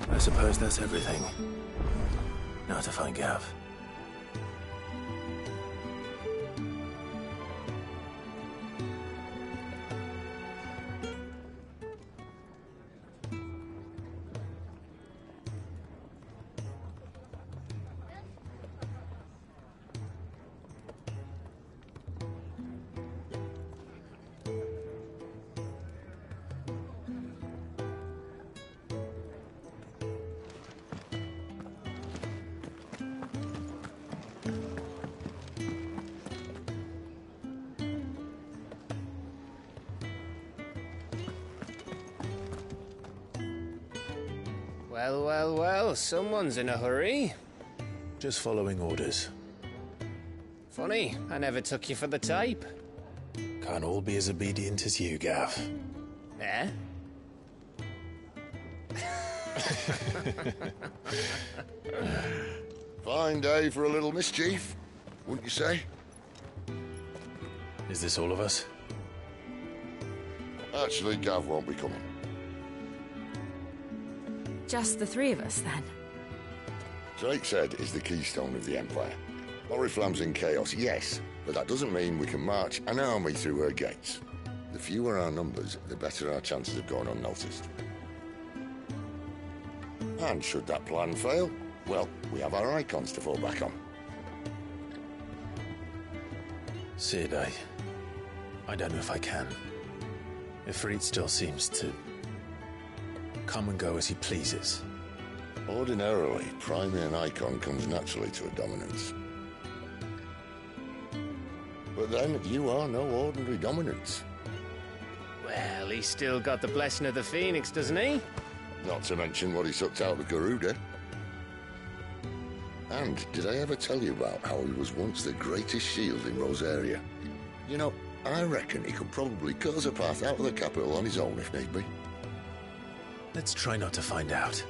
I suppose that's everything. Now to find Gav. Well, well, well, someone's in a hurry. Just following orders. Funny, I never took you for the type. Can't all be as obedient as you, Gav. Eh? Fine day for a little mischief, wouldn't you say? Is this all of us? Actually, Gav won't be coming. Just the three of us, then? Drake's Head is the keystone of the Empire. Oriflamme's in chaos, yes, but that doesn't mean we can march an army through her gates. The fewer our numbers, the better our chances of going unnoticed. And should that plan fail, well, we have our icons to fall back on. Sid, I don't know if I can. Ifrit still seems to come and go as he pleases. Ordinarily, priming an icon comes naturally to a dominance. But then, you are no ordinary dominance. Well, he's still got the blessing of the Phoenix, doesn't he? Not to mention what he sucked out of Garuda. And did I ever tell you about how he was once the greatest shield in Rosaria? You know, I reckon he could probably cut us a path out of the capital on his own if need be. Let's try not to find out.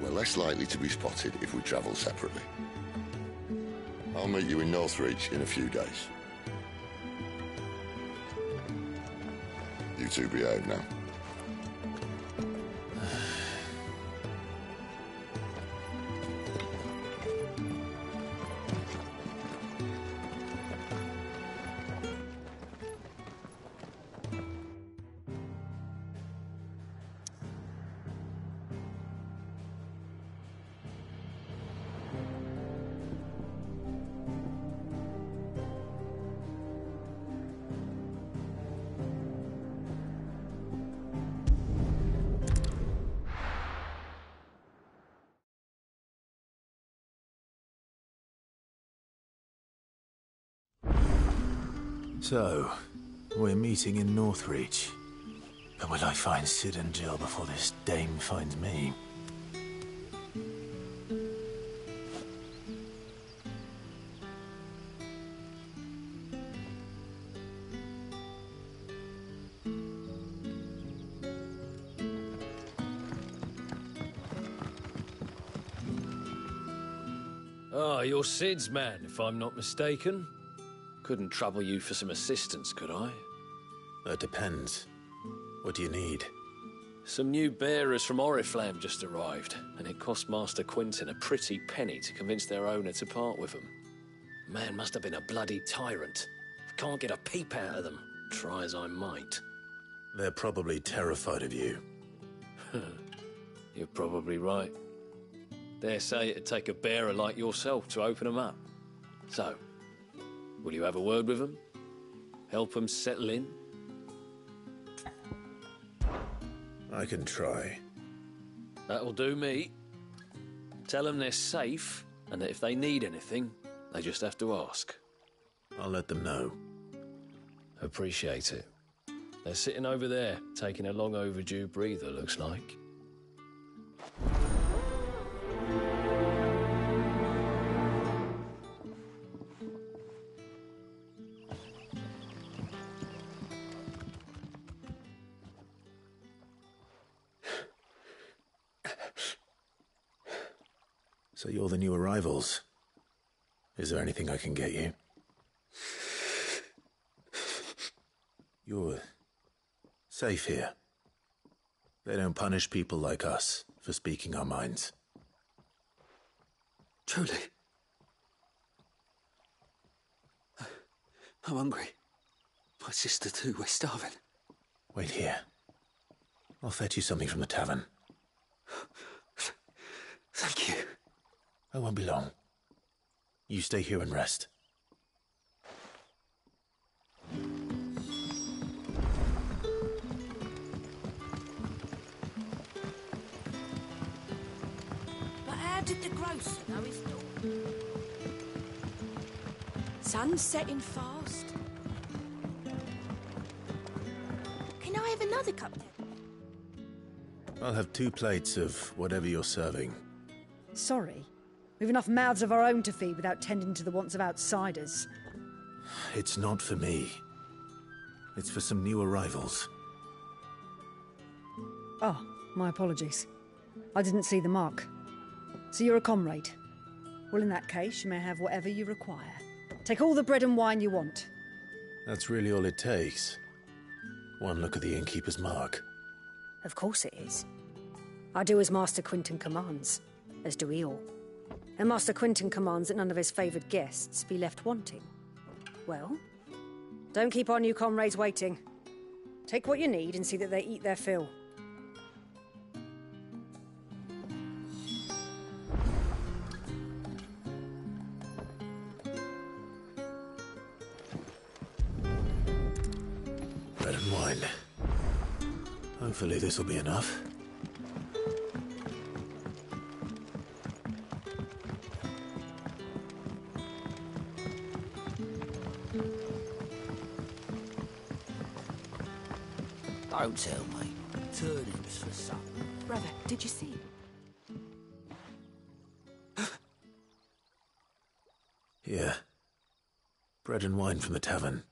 We're less likely to be spotted if we travel separately. I'll meet you in Northreach in a few days. You two behave now. So, we're meeting in Northreach. But will I find Sid and Jill before this dame finds me? Ah, you're Sid's man, if I'm not mistaken. Couldn't trouble you for some assistance, could I? That depends. What do you need? Some new bearers from Oriflamme just arrived, and it cost Master Quintin a pretty penny to convince their owner to part with them. Man must have been a bloody tyrant. Can't get a peep out of them, try as I might. They're probably terrified of you. You're probably right. Dare say it'd take a bearer like yourself to open them up. So, will you have a word with them? Help them settle in? I can try. That'll do me. Tell them they're safe, and that if they need anything, they just have to ask. I'll let them know. Appreciate it. They're sitting over there, taking a long overdue breather, looks like. So you're the new arrivals. Is there anything I can get you? You're safe here. They don't punish people like us for speaking our minds. Truly. I'm hungry. My sister too, we're starving. Wait here. I'll fetch you something from the tavern. Thank you. I won't be long. You stay here and rest. But how did the grocer know his door? Sun's setting fast. Can I have another cup then? I'll have 2 plates of whatever you're serving. Sorry. We've enough mouths of our own to feed without tending to the wants of outsiders. It's not for me. It's for some new arrivals. Oh, my apologies. I didn't see the mark. So you're a comrade. Well, in that case, you may have whatever you require. Take all the bread and wine you want. That's really all it takes. One look at the innkeeper's mark. Of course it is. I do as Master Quintin commands, as do we all. And Master Quintin commands that none of his favoured guests be left wanting. Well, don't keep our new comrades waiting. Take what you need and see that they eat their fill. Bread and wine. Hopefully this will be enough. Don't tell me. Turnips for supper. Brother, did you see? Here. Bread and wine from the tavern.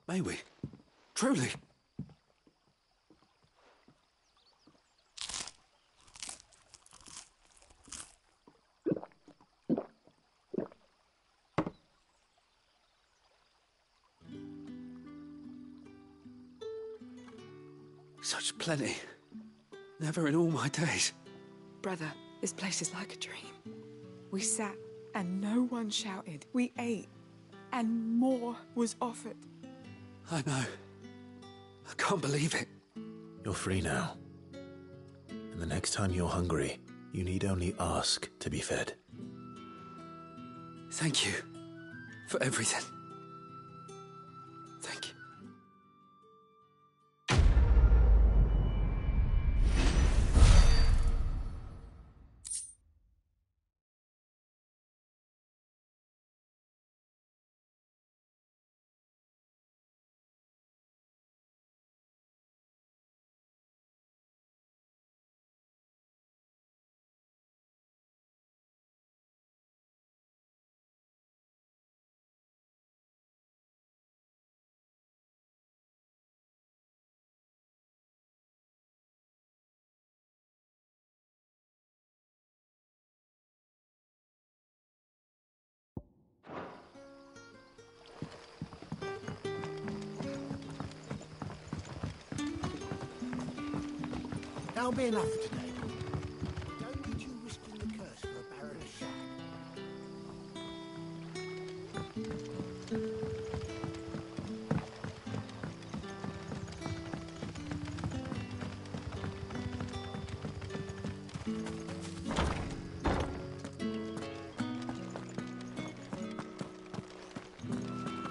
May we? Truly? Such plenty. Never in all my days. Brother, this place is like a dream. We sat and no one shouted. We ate and more was offered. I know. I can't believe it. You're free now. And the next time you're hungry, you need only ask to be fed. Thank you for everything. That'll be enough for today. Don't need you risking the curse for a barrel of shag.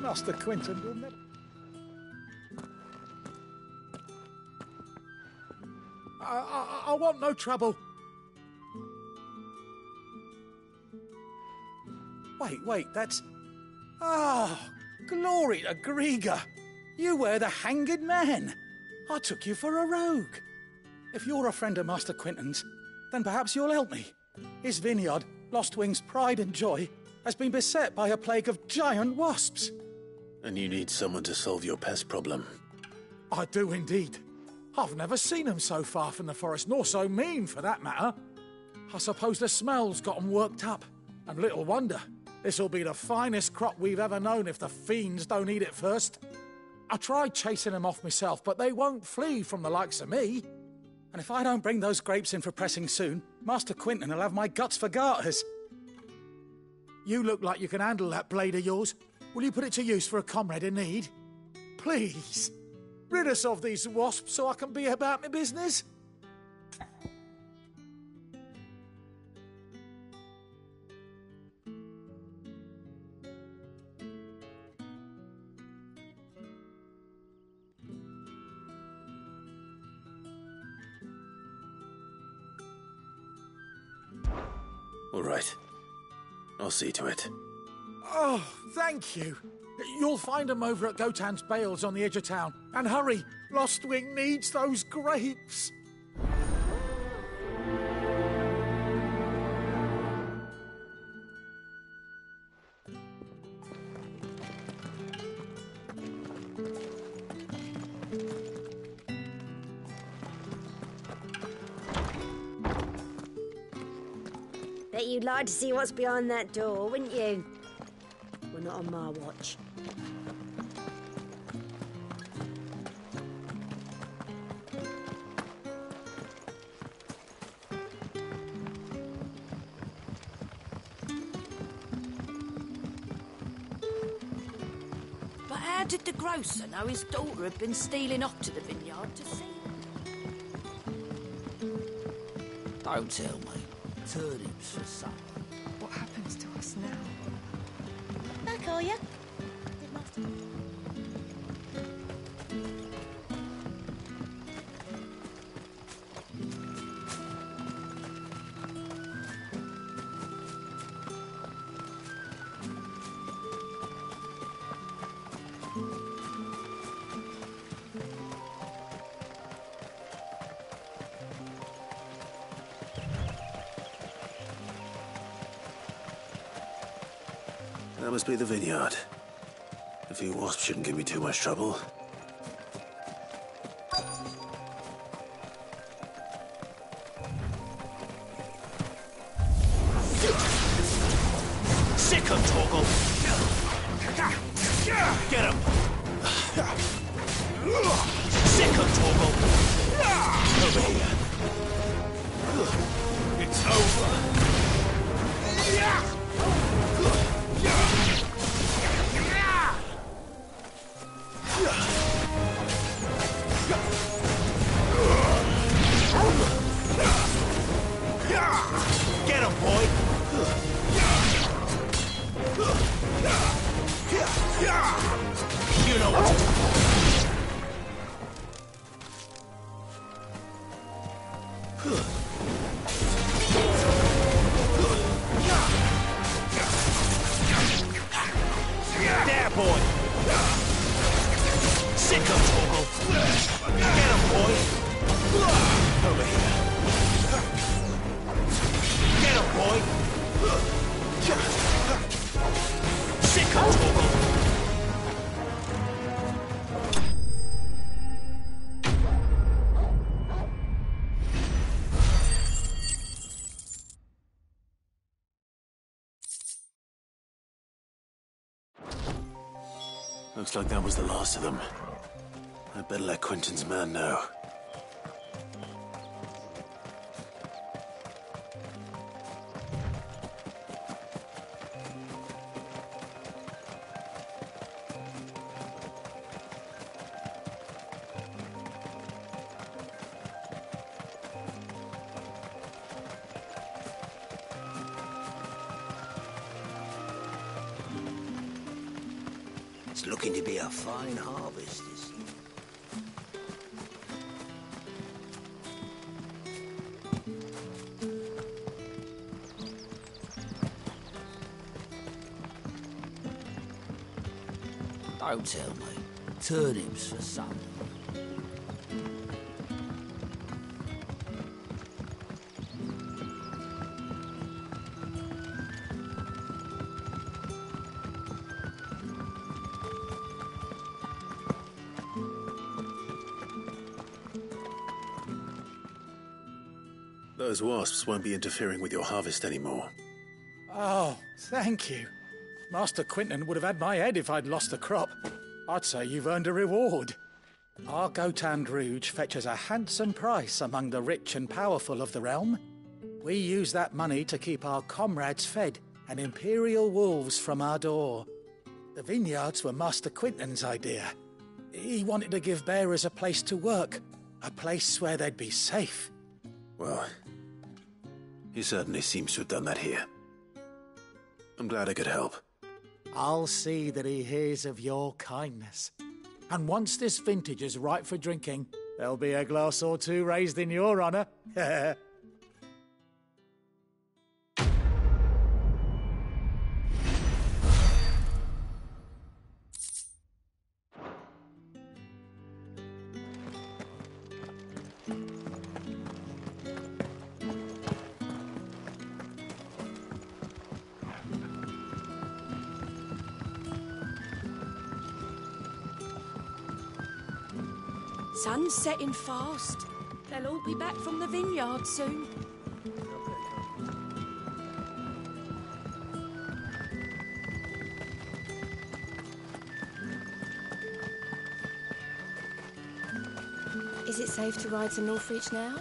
Master Quinton will never... I want no trouble. Wait, that's... Ah, glory to Grieger. You were the hanged man. I took you for a rogue. If you're a friend of Master Quinton's, then perhaps you'll help me. His vineyard, Lostwing's pride and joy, has been beset by a plague of giant wasps. And you need someone to solve your pest problem. I do indeed. I've never seen them so far from the forest, nor so mean, for that matter. I suppose the smell's got 'em worked up. And little wonder. This'll be the finest crop we've ever known if the fiends don't eat it first. I tried chasing them off myself, but they won't flee from the likes of me. And if I don't bring those grapes in for pressing soon, Master Quinton will have my guts for garters. You look like you can handle that blade of yours. Will you put it to use for a comrade in need? Please. Rid us of these wasps so I can be about my business. All right. I'll see to it. Oh, thank you. You'll find them over at Gotan's Bales on the edge of town. And hurry, Lostwing needs those grapes. Bet you'd like to see what's behind that door, wouldn't you? Well, not on my watch. But how did the grocer know his daughter had been stealing off to the vineyard to see him? Don't tell me. Turnips for supper. What happens to us now? Back, are you? Did Master... That must be the vineyard. A few wasps shouldn't give me too much trouble. Sick him, Torgal! Get him! Sick him, Torgal! Over here. It's over. Get him, boy! You know what to do. There, boy! Sick of Torgal! Get him, boy! Over here. Get him, boy! Sick of Torgal! Looks like that was the last of them. I'd better let Quinton's man know. It's looking to be a fine harvest this year. Don't tell me. Turnips for supper. Those wasps won't be interfering with your harvest anymore. Oh, thank you. Master Quinton would have had my head if I'd lost the crop. I'd say you've earned a reward. Our Gotand Rouge fetches a handsome price among the rich and powerful of the realm. We use that money to keep our comrades fed and imperial wolves from our door. The vineyards were Master Quinton's idea. He wanted to give bearers a place to work, a place where they'd be safe. Well, he certainly seems to have done that here. I'm glad I could help. I'll see that he hears of your kindness. And once this vintage is ripe for drinking, there'll be a glass or two raised in your honour. Sun's setting fast. They'll all be back from the vineyard soon. Is it safe to ride to Northreach now?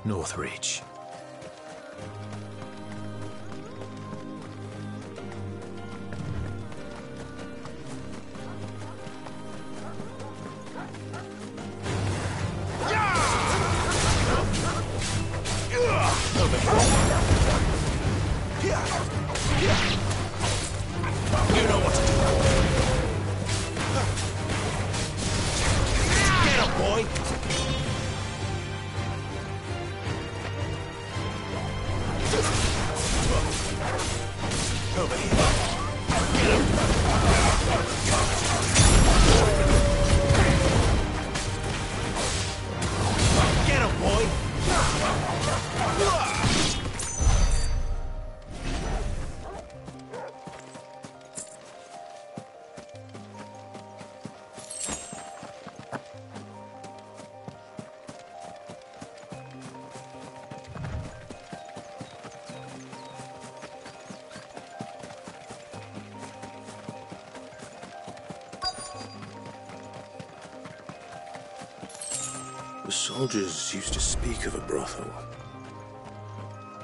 Northreach. The soldiers used to speak of a brothel,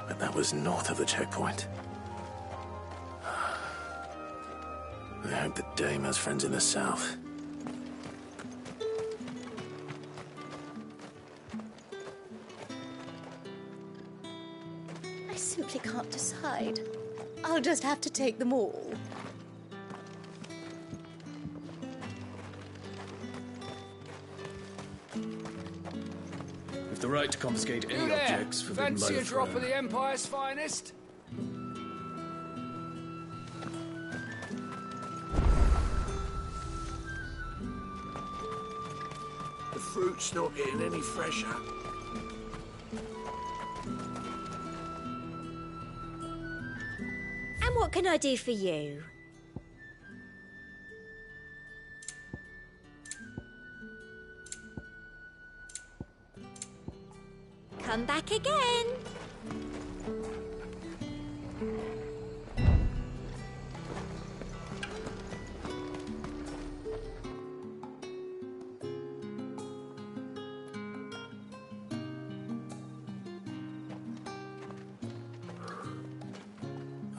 but that was north of the checkpoint. I hope the dame has friends in the south. I simply can't decide. I'll just have to take them all. The right to confiscate any objects forbidden by Fancy the a drop throne. of the Empire's finest? The fruit's not getting any fresher. And what can I do for you? Come back again.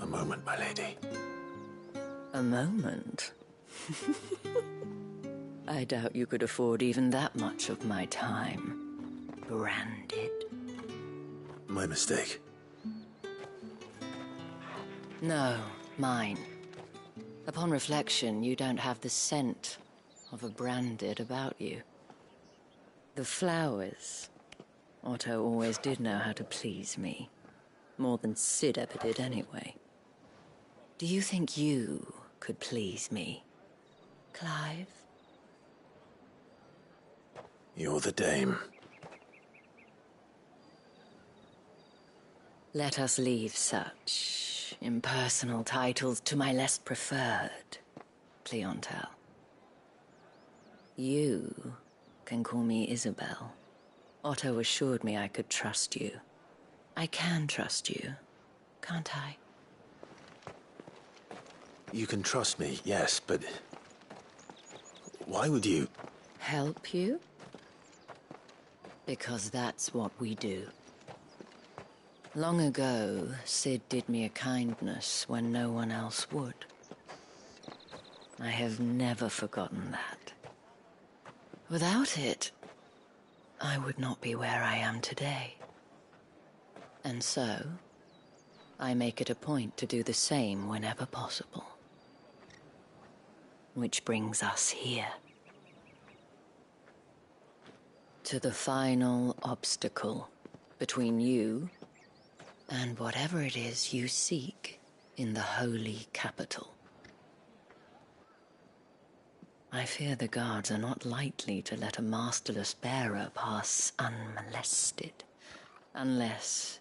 A moment, my lady. A moment? I doubt you could afford even that much of my time. Branded. My mistake. No, mine. Upon reflection, you don't have the scent of a branded about you. The flowers. Otto always did know how to please me. More than Sid ever did anyway. Do you think you could please me, Clive? You're the dame. Let us leave such impersonal titles to my less preferred clientele. You can call me Isabel. Otto assured me I could trust you. I can trust you, can't I? You can trust me, yes, but why would you? Help you? Because that's what we do. Long ago, Sid did me a kindness when no one else would. I have never forgotten that. Without it, I would not be where I am today. And so, I make it a point to do the same whenever possible. Which brings us here. To the final obstacle between you and whatever it is you seek in the holy capital. I fear the guards are not likely to let a masterless bearer pass unmolested. Unless...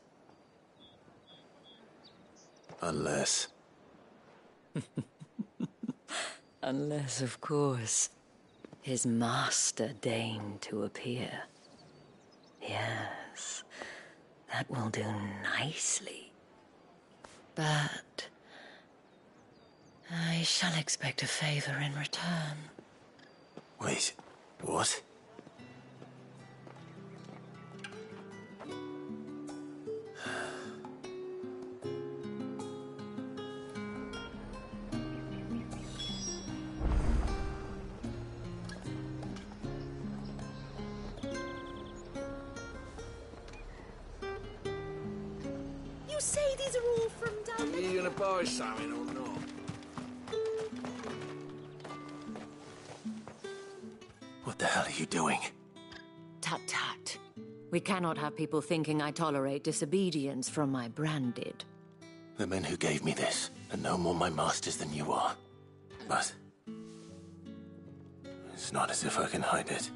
Unless, of course, his master deigned to appear. Yes, that will do nicely. But I shall expect a favor in return. Wait, what? these are all from down there. Are you gonna buy something or not? What the hell are you doing? Tut tut. We cannot have people thinking I tolerate disobedience from my branded. The men who gave me this are no more my masters than you are. But it's not as if I can hide it.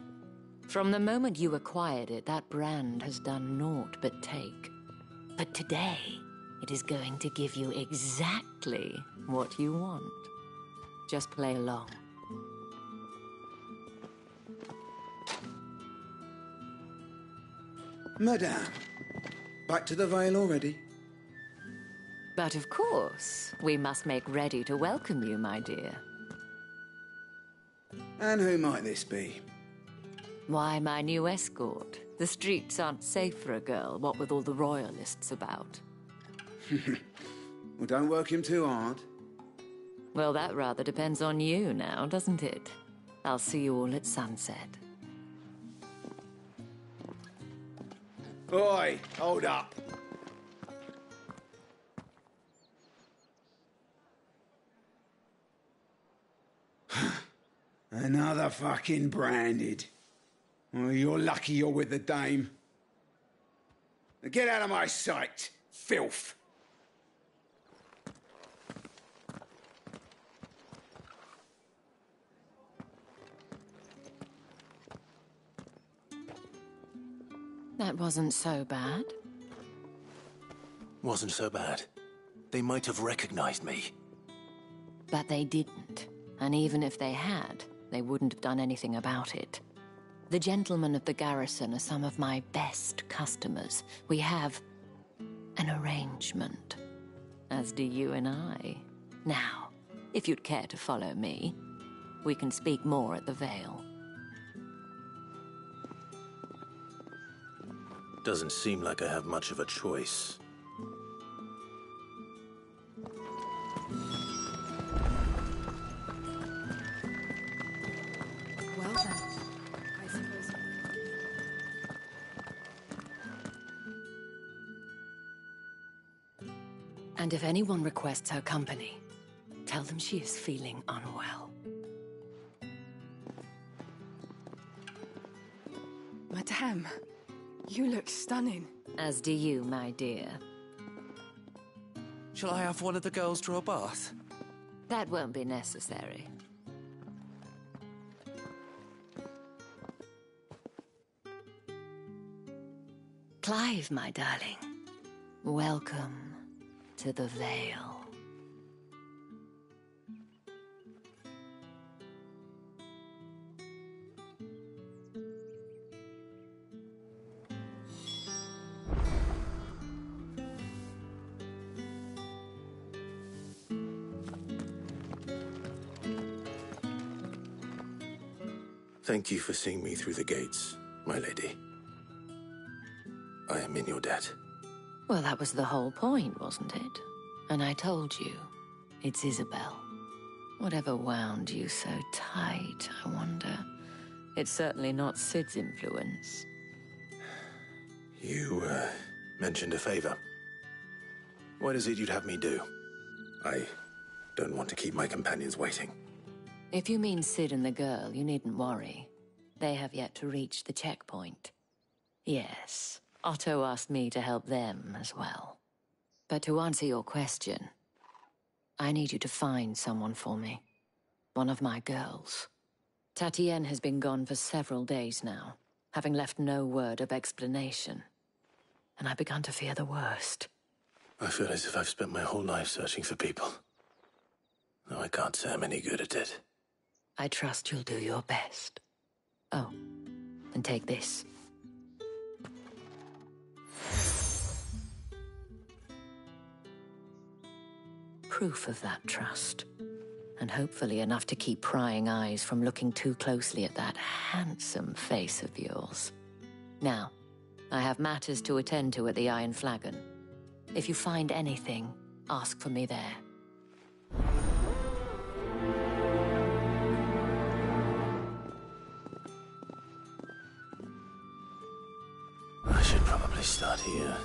From the moment you acquired it, that brand has done naught but take. But today, it is going to give you exactly what you want. Just play along. Madame, back to the Vale already? But of course, we must make ready to welcome you, my dear. And who might this be? Why, my new escort. The streets aren't safe for a girl, what with all the royalists about. Well, don't work him too hard. Well, that rather depends on you now, doesn't it? I'll see you all at sunset. Oi, hold up. Another fucking branded. Well, you're lucky you're with the dame. Now get out of my sight, filth. That wasn't so bad. Wasn't so bad. They might have recognized me. But they didn't. And even if they had, they wouldn't have done anything about it. The gentlemen of the garrison are some of my best customers. We have an arrangement, as do you and I. Now, if you'd care to follow me, we can speak more at the Vale. Doesn't seem like I have much of a choice. Well then, I suppose. And if anyone requests her company, tell them she is feeling unwell. Madame, you look stunning. As do you, my dear. Shall I have one of the girls draw a bath? That won't be necessary. Clive, my darling. Welcome to the Vale. Thank you for seeing me through the gates, my lady. I am in your debt. Well, that was the whole point, wasn't it? And I told you, it's Isabel. Whatever wound you so tight, I wonder. It's certainly not Sid's influence. You, mentioned a favor. What is it you'd have me do? I don't want to keep my companions waiting. If you mean Sid and the girl, you needn't worry. They have yet to reach the checkpoint. Yes, Otto asked me to help them as well. But to answer your question, I need you to find someone for me. One of my girls. Tatienne has been gone for several days now, having left no word of explanation. And I've begun to fear the worst. I feel as if I've spent my whole life searching for people. Though I can't say I'm any good at it. I trust you'll do your best. Oh, and take this. Proof of that trust. And hopefully enough to keep prying eyes from looking too closely at that handsome face of yours. Now, I have matters to attend to at the Iron Flagon. If you find anything, ask for me there. I should probably start here.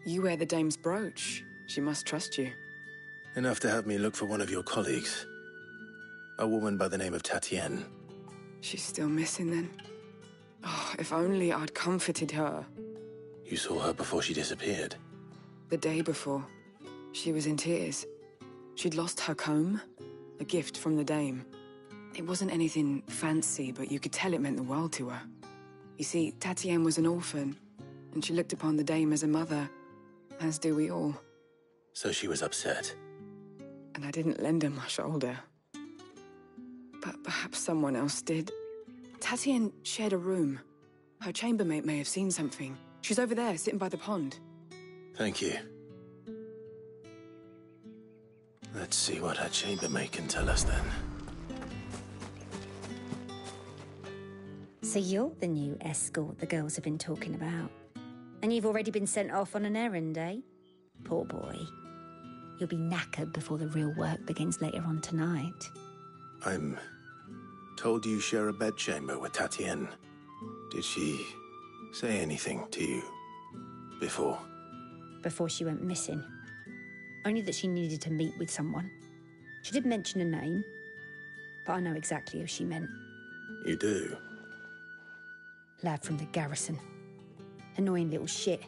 You wear the dame's brooch. She must trust you. Enough to have me look for one of your colleagues. A woman by the name of Tatienne. She's still missing then. Oh, if only I'd comforted her. You saw her before she disappeared? The day before. She was in tears. She'd lost her comb, a gift from the dame. It wasn't anything fancy, but you could tell it meant the world to her. You see, Tatienne was an orphan, and she looked upon the dame as a mother, as do we all. So she was upset. And I didn't lend her my shoulder. But perhaps someone else did. Tatienne shared a room. Her chambermaid may have seen something. She's over there, sitting by the pond. Thank you. Let's see what her chambermaid can tell us then. So you're the new escort the girls have been talking about. And you've already been sent off on an errand, eh? Poor boy. You'll be knackered before the real work begins later on tonight. I'm told you share a bedchamber with Tatienne. Did she say anything to you before? Before she went missing. Only that she needed to meet with someone. She did mention a name, but I know exactly who she meant. You do? Lad from the garrison. Annoying little shit.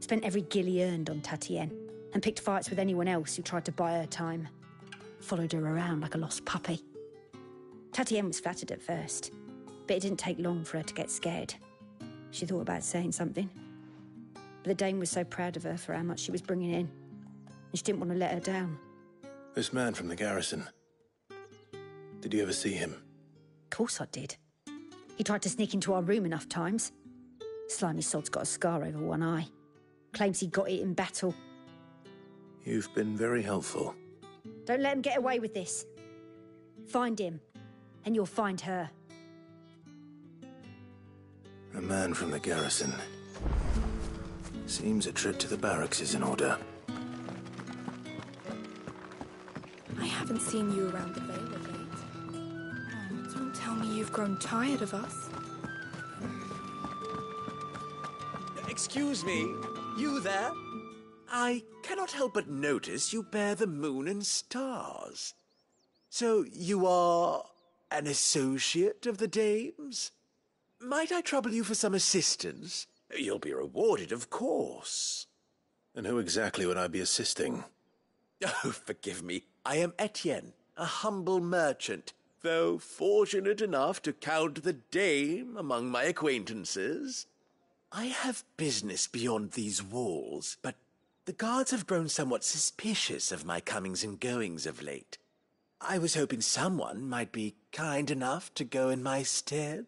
Spent every guil he earned on Tatienne, and picked fights with anyone else who tried to buy her time. Followed her around like a lost puppy. Tatienne was flattered at first, but it didn't take long for her to get scared. She thought about saying something. But the dame was so proud of her for how much she was bringing in, and she didn't want to let her down. This man from the garrison. Did you ever see him? Of course I did. He tried to sneak into our room enough times. Slimy sod's got a scar over one eye. Claims he got it in battle. You've been very helpful. Don't let him get away with this. Find him, and you'll find her. A man from the garrison. Seems a trip to the barracks is in order. I haven't seen you around the Vale of late. Oh, don't tell me you've grown tired of us. Excuse me, you there? I cannot help but notice you bear the moon and stars. So you are an associate of the dame's? Might I trouble you for some assistance? You'll be rewarded, of course. And who exactly would I be assisting? Oh, forgive me. I am Etienne, a humble merchant, though fortunate enough to count the dame among my acquaintances. I have business beyond these walls, but the guards have grown somewhat suspicious of my comings and goings of late. I was hoping someone might be kind enough to go in my stead.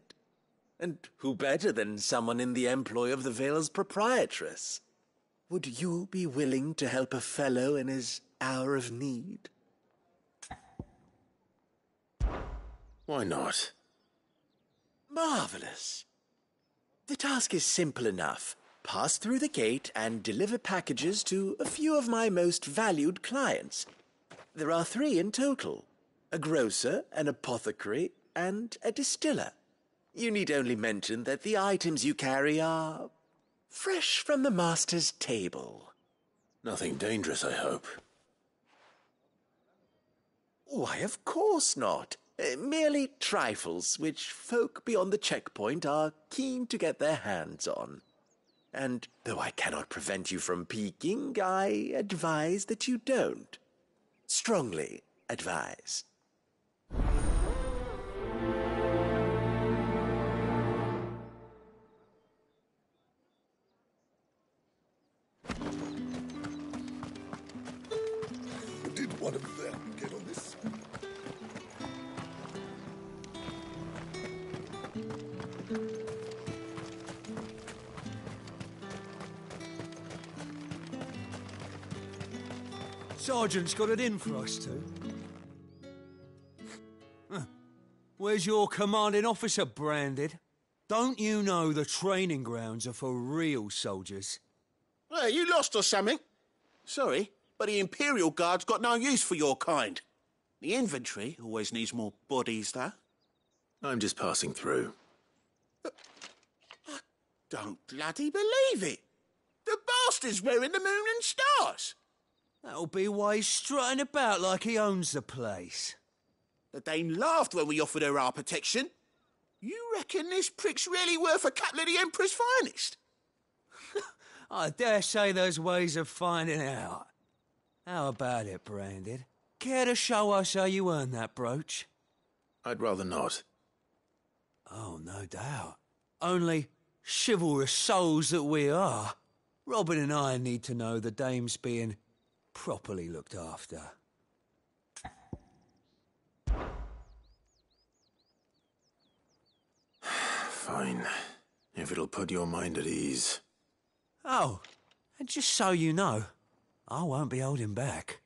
And who better than someone in the employ of the Vale's proprietress? Would you be willing to help a fellow in his hour of need? Why not? Marvelous. The task is simple enough. Pass through the gate and deliver packages to a few of my most valued clients. There are 3 in total. A grocer, an apothecary, and a distiller. You need only mention that the items you carry are fresh from the master's table. Nothing dangerous, I hope. Why, of course not. Merely trifles which folk beyond the checkpoint are keen to get their hands on. And though I cannot prevent you from peeking, I advise that you don't. Strongly advise. Did one of them get on this? Sergeant's got it in for us two. Where's your commanding officer branded? Don't you know the training grounds are for real soldiers? Hey, you lost or something? Sorry, but the Imperial Guard's got no use for your kind. The infantry always needs more bodies, though. I'm just passing through. I don't bloody believe it. The Master's wearing the moon and stars. That'll be why he's strutting about like he owns the place. The Dame laughed when we offered her our protection. You reckon this prick's really worth a couple of the Emperor's finest? I dare say there's ways of finding out. How about it, Branded? Care to show us how you earned that brooch? I'd rather not. Oh, no doubt. Only chivalrous souls that we are, Robin and I need to know the Dame's being properly looked after. Fine. If it'll put your mind at ease. Oh, and just so you know, I won't be holding back.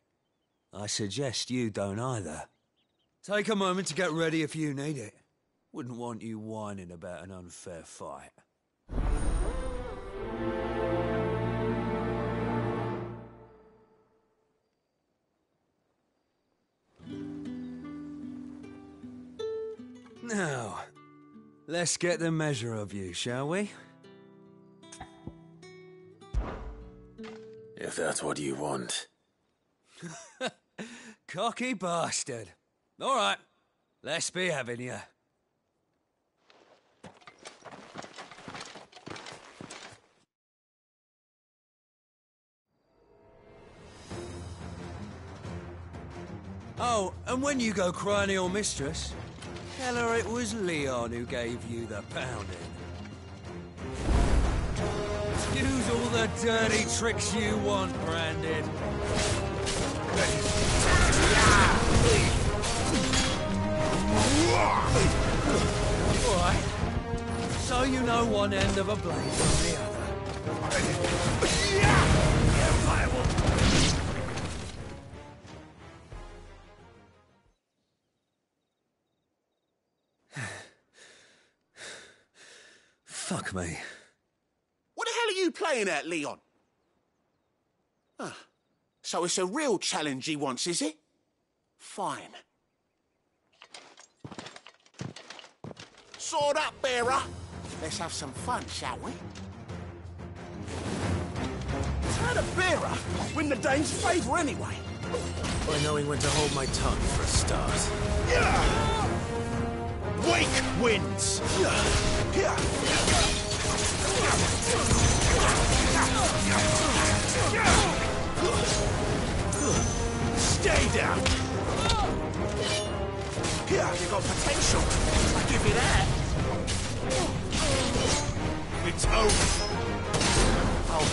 I suggest you don't either. Take a moment to get ready if you need it. Wouldn't want you whining about an unfair fight. Now, let's get the measure of you, shall we? If that's what you want. Cocky bastard. All right, let's be having you. Oh, and when you go crying to your mistress, tell her it was Leon who gave you the pounding. Use all the dirty tricks you want, Branded. All right. So you know one end of a blade from the other. Fuck me. What the hell are you playing at, Leon? So it's a real challenge he wants, is it? Fine. Sword up, bearer. Let's have some fun, shall we? How the bearer win the Dame's favour anyway? By knowing when to hold my tongue for a start. Wake wins! Stay down! You got potential. I give you that. It's over. Oh.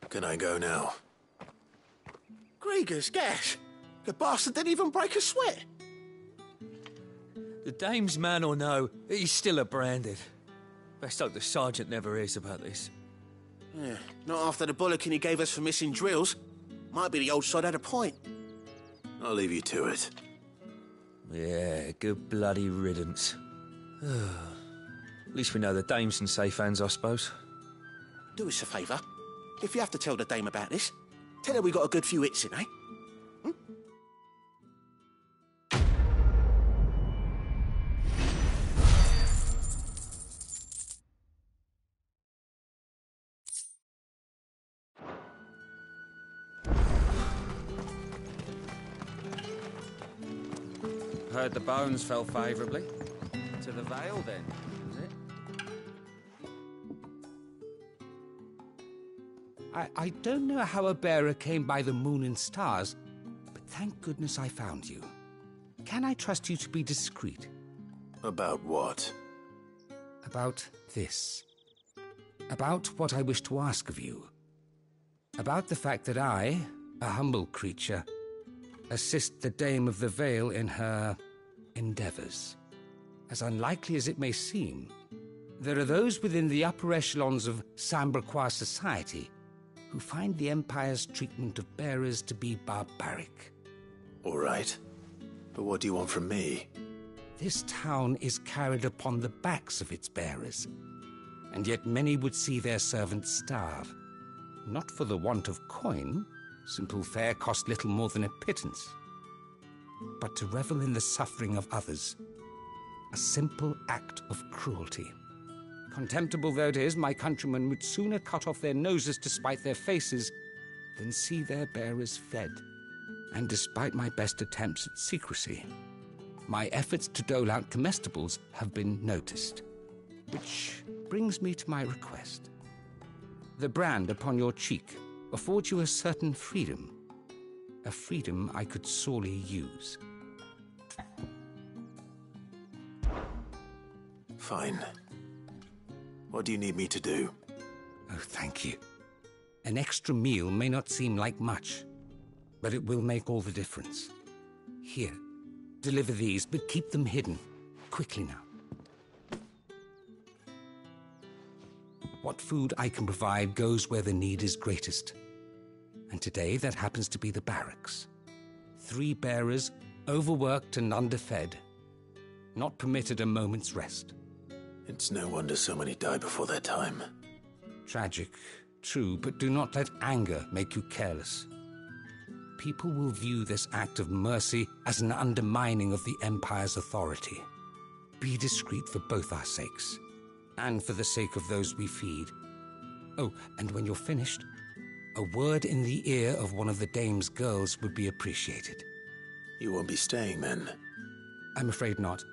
Can I go now? Grieger's gas. The bastard didn't even break a sweat. The Dame's man or no, he's still a Branded. Best hope the Sergeant never hears about this. Yeah, not after the bullocking he gave us for missing drills. Might be the old sod had a point. I'll leave you to it. Yeah, good bloody riddance. At least we know the Dame's in safe hands, I suppose. Do us a favour. If you have to tell the Dame about this, tell her we got a good few hits in, eh? Heard the bones fell favourably. To the Vale, then, was it? I don't know how a bearer came by the moon and stars, but thank goodness I found you. Can I trust you to be discreet? About what? About this. About what I wish to ask of you. About the fact that I, a humble creature, assist the Dame of the Vale in her endeavours. As unlikely as it may seem, there are those within the upper echelons of Samberquois society who find the Empire's treatment of bearers to be barbaric. All right. But what do you want from me? This town is carried upon the backs of its bearers, and yet many would see their servants starve, not for the want of coin, Simple fare cost little more than a pittance. But to revel in the suffering of others, a simple act of cruelty. Contemptible though it is, my countrymen would sooner cut off their noses to spite their faces than see their bearers fed. And despite my best attempts at secrecy, my efforts to dole out comestibles have been noticed. Which brings me to my request. The brand upon your cheek affords you a certain freedom. A freedom I could sorely use. Fine. What do you need me to do? Oh, thank you. An extra meal may not seem like much, but it will make all the difference. Here, deliver these, but keep them hidden. Quickly now. What food I can provide goes where the need is greatest. And today that happens to be the barracks. 3 bearers, overworked and underfed, not permitted a moment's rest. It's no wonder so many die before their time. Tragic, true, but do not let anger make you careless. People will view this act of mercy as an undermining of the Empire's authority. Be discreet for both our sakes, and for the sake of those we feed. Oh, and when you're finished, a word in the ear of one of the dame's girls would be appreciated. You won't be staying then? I'm afraid not.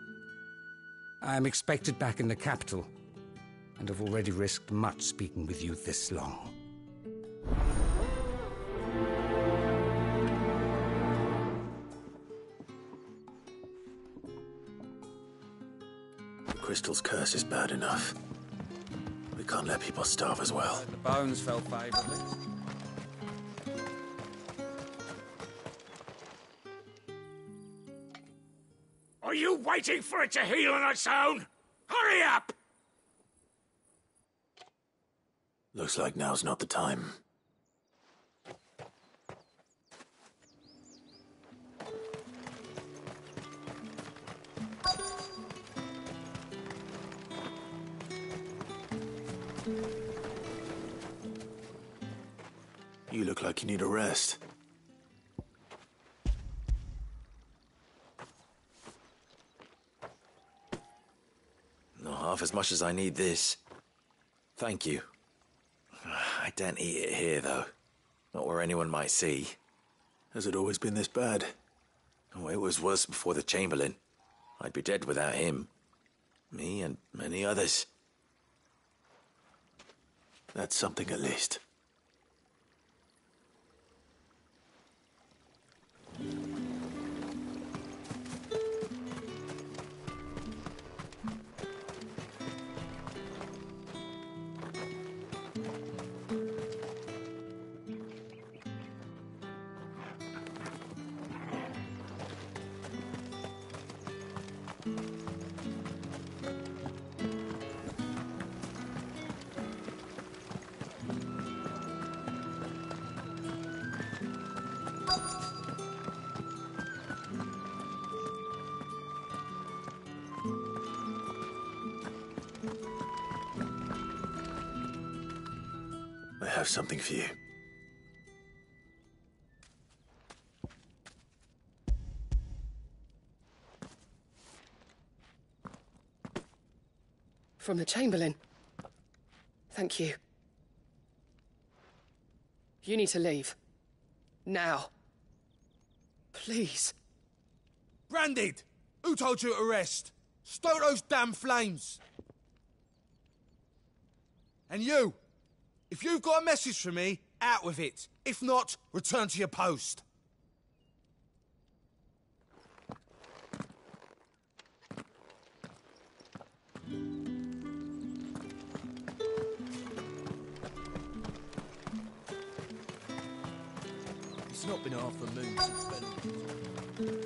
I am expected back in the capital, and have already risked much speaking with you this long. The crystal's curse is bad enough. We can't let people starve as well. The bones fell favourably. Are you waiting for it to heal on its own? Hurry up! Looks like now's not the time. You look like you need a rest. Not half as much as I need this. Thank you. I daren't eat it here, though. Not where anyone might see. Has it always been this bad? Oh, it was worse before the Chamberlain. I'd be dead without him. Me and many others. That's something at least. I have something for you. From the Chamberlain. Thank you. You need to leave. Now. Please. Branded! Who told you to rest? Stoke those damn flames! And you! If you've got a message for me, out with it. If not, return to your post. It's not been half a moon since Bellum.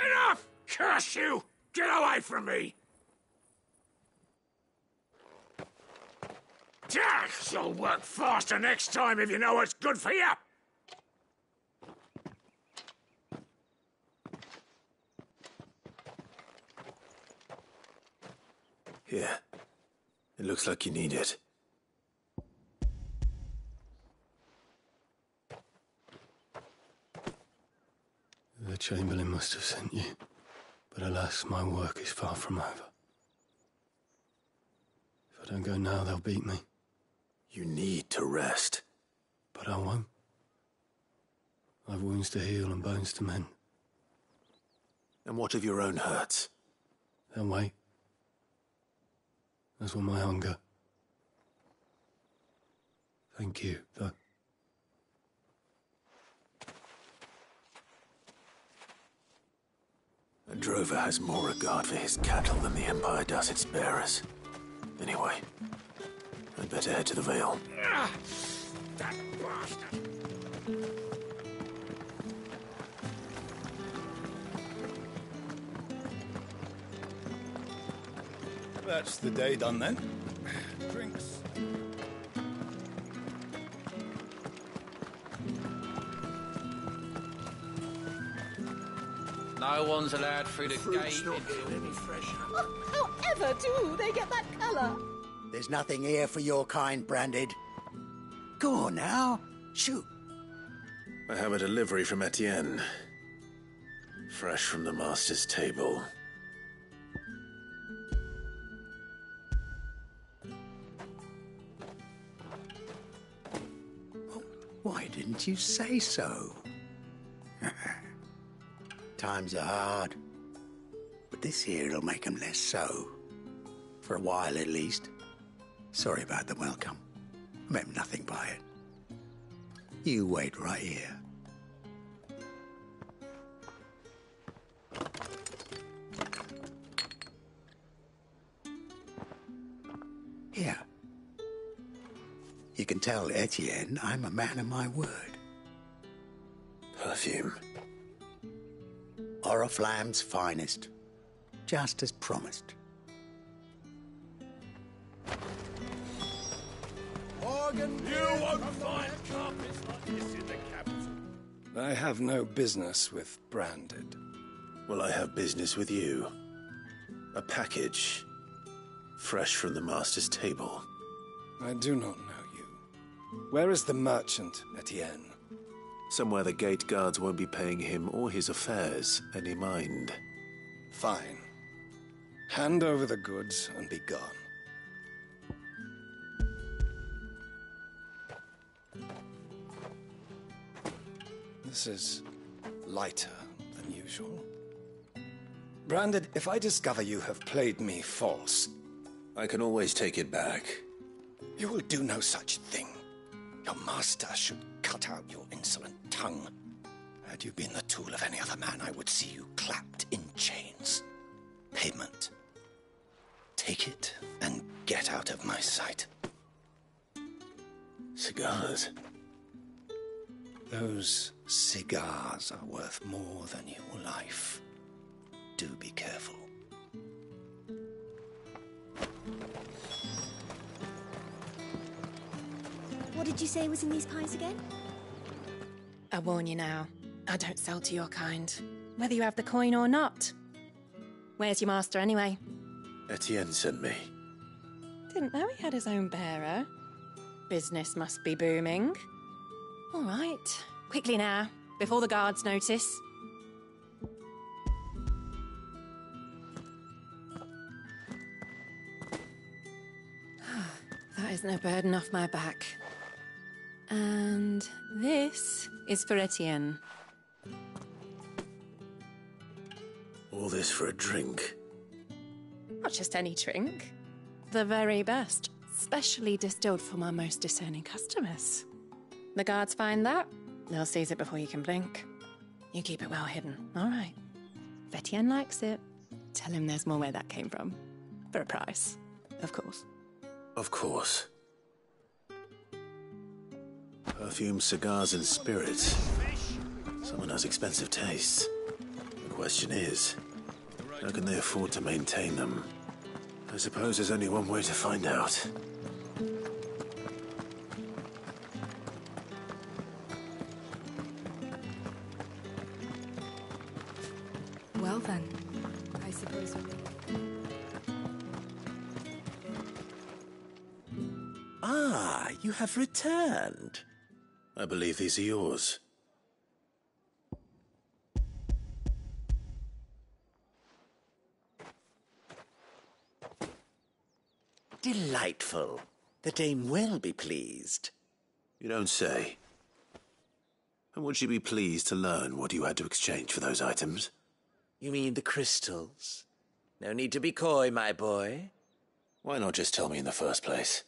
Enough! Curse you! Get away from me! You'll work faster next time if you know what's good for you! Here. It looks like you need it. The Chamberlain must have sent you, but alas, my work is far from over. If I don't go now, they'll beat me. You need to rest. But I won't. I've wounds to heal and bones to mend. And what of your own hurts? They'll wait. As will my hunger. Thank you, though. A drover has more regard for his cattle than the Empire does its bearers. Anyway, I'd better head to the Vale. That bastard! That's the day done then. Drinks. No one's allowed through the gate. Not getting any fresher. However do they get that colour? There's nothing here for your kind, Branded. Go on now. Shoot. I have a delivery from Etienne. Fresh from the master's table. Why didn't you say so? Times are hard. But this here'll make 'em less so. For a while, at least. Sorry about the welcome. I meant nothing by it. You wait right here. Here. You can tell Etienne I'm a man of my word. Perfume. Oriflamme's finest. Just as promised. Morgan, You won't find carpets like this in the capital. I have no business with Branded. Well, I have business with you. A package. Fresh from the master's table. I do not know you. Where is the merchant, Etienne? Somewhere the gate guards won't be paying him or his affairs any mind. Fine. Hand over the goods and be gone. This is lighter than usual. Branded, if I discover you have played me false... I can always take it back. You will do no such thing. Your master should cut out your insolent tongue. Had you been the tool of any other man, I would see you clapped in chains. Payment. Take it and get out of my sight. Cigars? Those cigars are worth more than your life. Do be careful. What did you say was in these pies again? I warn you now, I don't sell to your kind, whether you have the coin or not. Where's your master anyway? Etienne sent me. Didn't know he had his own bearer. Business must be booming. All right, quickly now, before the guards notice. That is no burden off my back. And this is for Etienne. All this for a drink? Not just any drink. The very best, specially distilled for my most discerning customers. The guards find that, they'll seize it before you can blink. You keep it well hidden, all right? If Etienne likes it, tell him there's more where that came from. For a price, of course. Of course. Perfume, cigars, and spirits. Someone has expensive tastes. The question is, how can they afford to maintain them? I suppose there's only one way to find out. Well then, I suppose we Ah, you have returned. I believe these are yours. Delightful. The dame will be pleased. You don't say. And would she be pleased to learn what you had to exchange for those items? You mean the crystals? No need to be coy, my boy. Why not just tell me in the first place?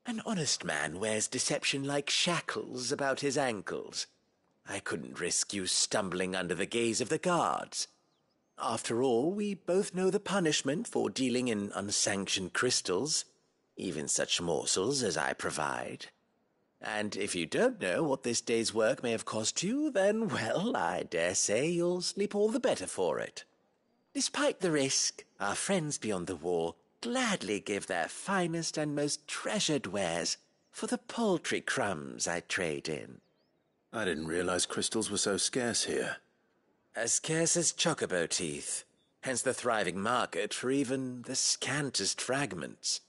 An honest man wears deception like shackles about his ankles. I couldn't risk you stumbling under the gaze of the guards. After all, we both know the punishment for dealing in unsanctioned crystals, even such morsels as I provide. And if you don't know what this day's work may have cost you, then, well, I dare say you'll sleep all the better for it. Despite the risk, our friends beyond the wall gladly give their finest and most treasured wares for the paltry crumbs I trade in. I didn't realize crystals were so scarce here. As scarce as chocobo teeth, hence the thriving market for even the scantest fragments.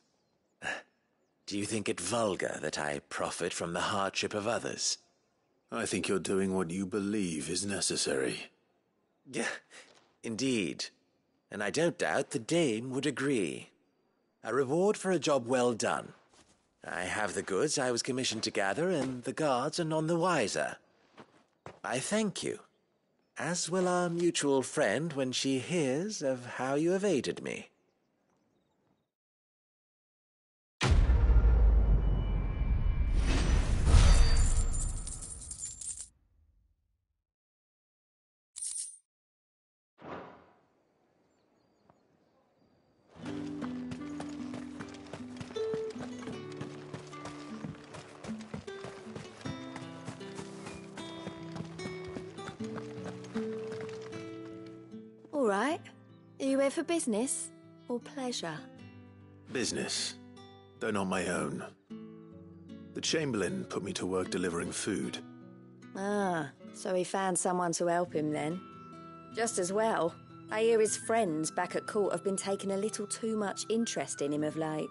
Do you think it vulgar that I profit from the hardship of others? I think you're doing what you believe is necessary. Yeah, indeed. And I don't doubt the dame would agree. A reward for a job well done. I have the goods I was commissioned to gather, and the guards are none the wiser. I thank you, as will our mutual friend when she hears of how you have aided me. All right. Are you here for business or pleasure? Business, though not my own. The Chamberlain put me to work delivering food. Ah, so he found someone to help him then. Just as well. I hear his friends back at court have been taking a little too much interest in him of late.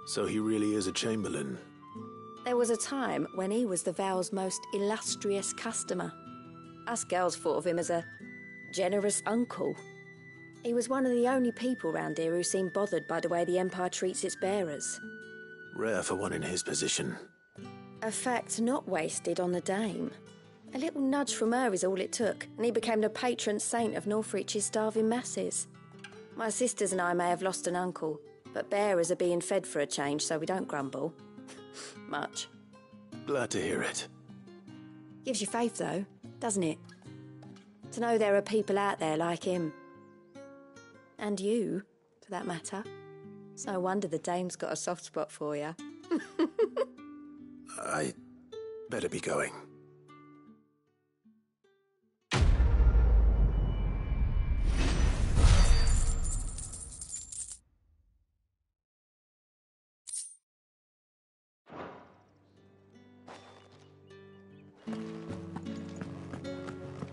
So he really is a Chamberlain. There was a time when he was the Vale's most illustrious customer. Us girls thought of him as a generous uncle. He was one of the only people round here who seemed bothered by the way the Empire treats its bearers. Rare for one in his position. A fact not wasted on the dame. A little nudge from her is all it took, and he became the patron saint of Northreach's starving masses. My sisters and I may have lost an uncle, but bearers are being fed for a change, so we don't grumble. Much. Glad to hear it. Gives you faith, though, doesn't it? To know there are people out there like him. And you, for that matter. It's no wonder the dame's got a soft spot for you. I better be going.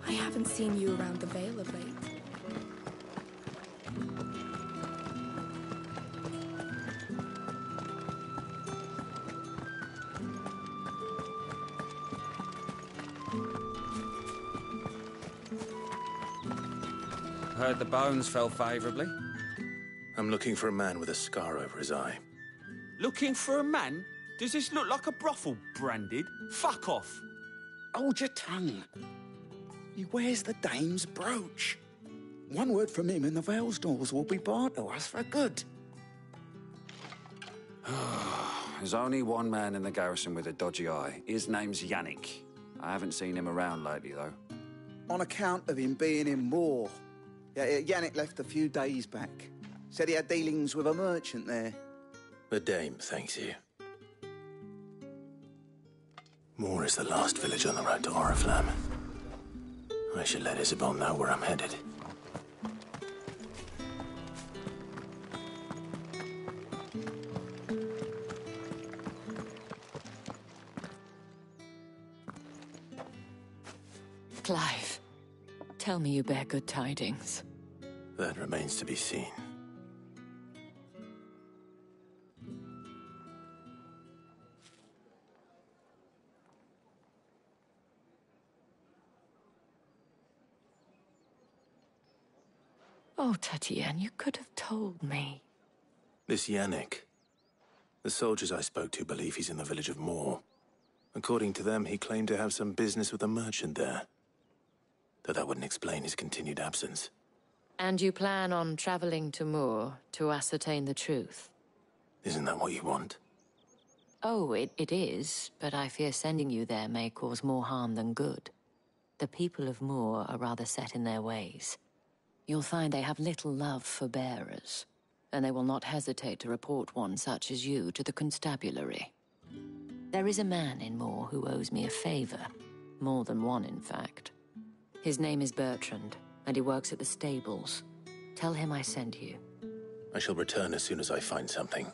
I haven't seen you around the Vale of late. Heard the bones fell favourably. I'm looking for a man with a scar over his eye. Looking for a man? Does this look like a brothel, branded? Fuck off! Hold your tongue. He wears the dame's brooch. One word from him and the Vale's doors will be barred to us for good. There's only one man in the garrison with a dodgy eye. His name's Yannick. I haven't seen him around lately, though. On account of him being in war. Yeah, Yannick left a few days back. Said he had dealings with a merchant there. The dame thanks you. Moor is the last village on the road to Oriflamme. I should let Isabel know where I'm headed. Clive, tell me you bear good tidings. That remains to be seen. Oh, Tatienne, you could have told me. This Yannick. The soldiers I spoke to believe he's in the village of Moor. According to them, he claimed to have some business with a merchant there. Though that wouldn't explain his continued absence. And you plan on traveling to Moor to ascertain the truth? Isn't that what you want? Oh, it is, but I fear sending you there may cause more harm than good. The people of Moor are rather set in their ways. You'll find they have little love for bearers, and they will not hesitate to report one such as you to the constabulary. There is a man in Moor who owes me a favor. More than one, in fact. His name is Bertrand, and he works at the stables. Tell him I sent you. I shall return as soon as I find something.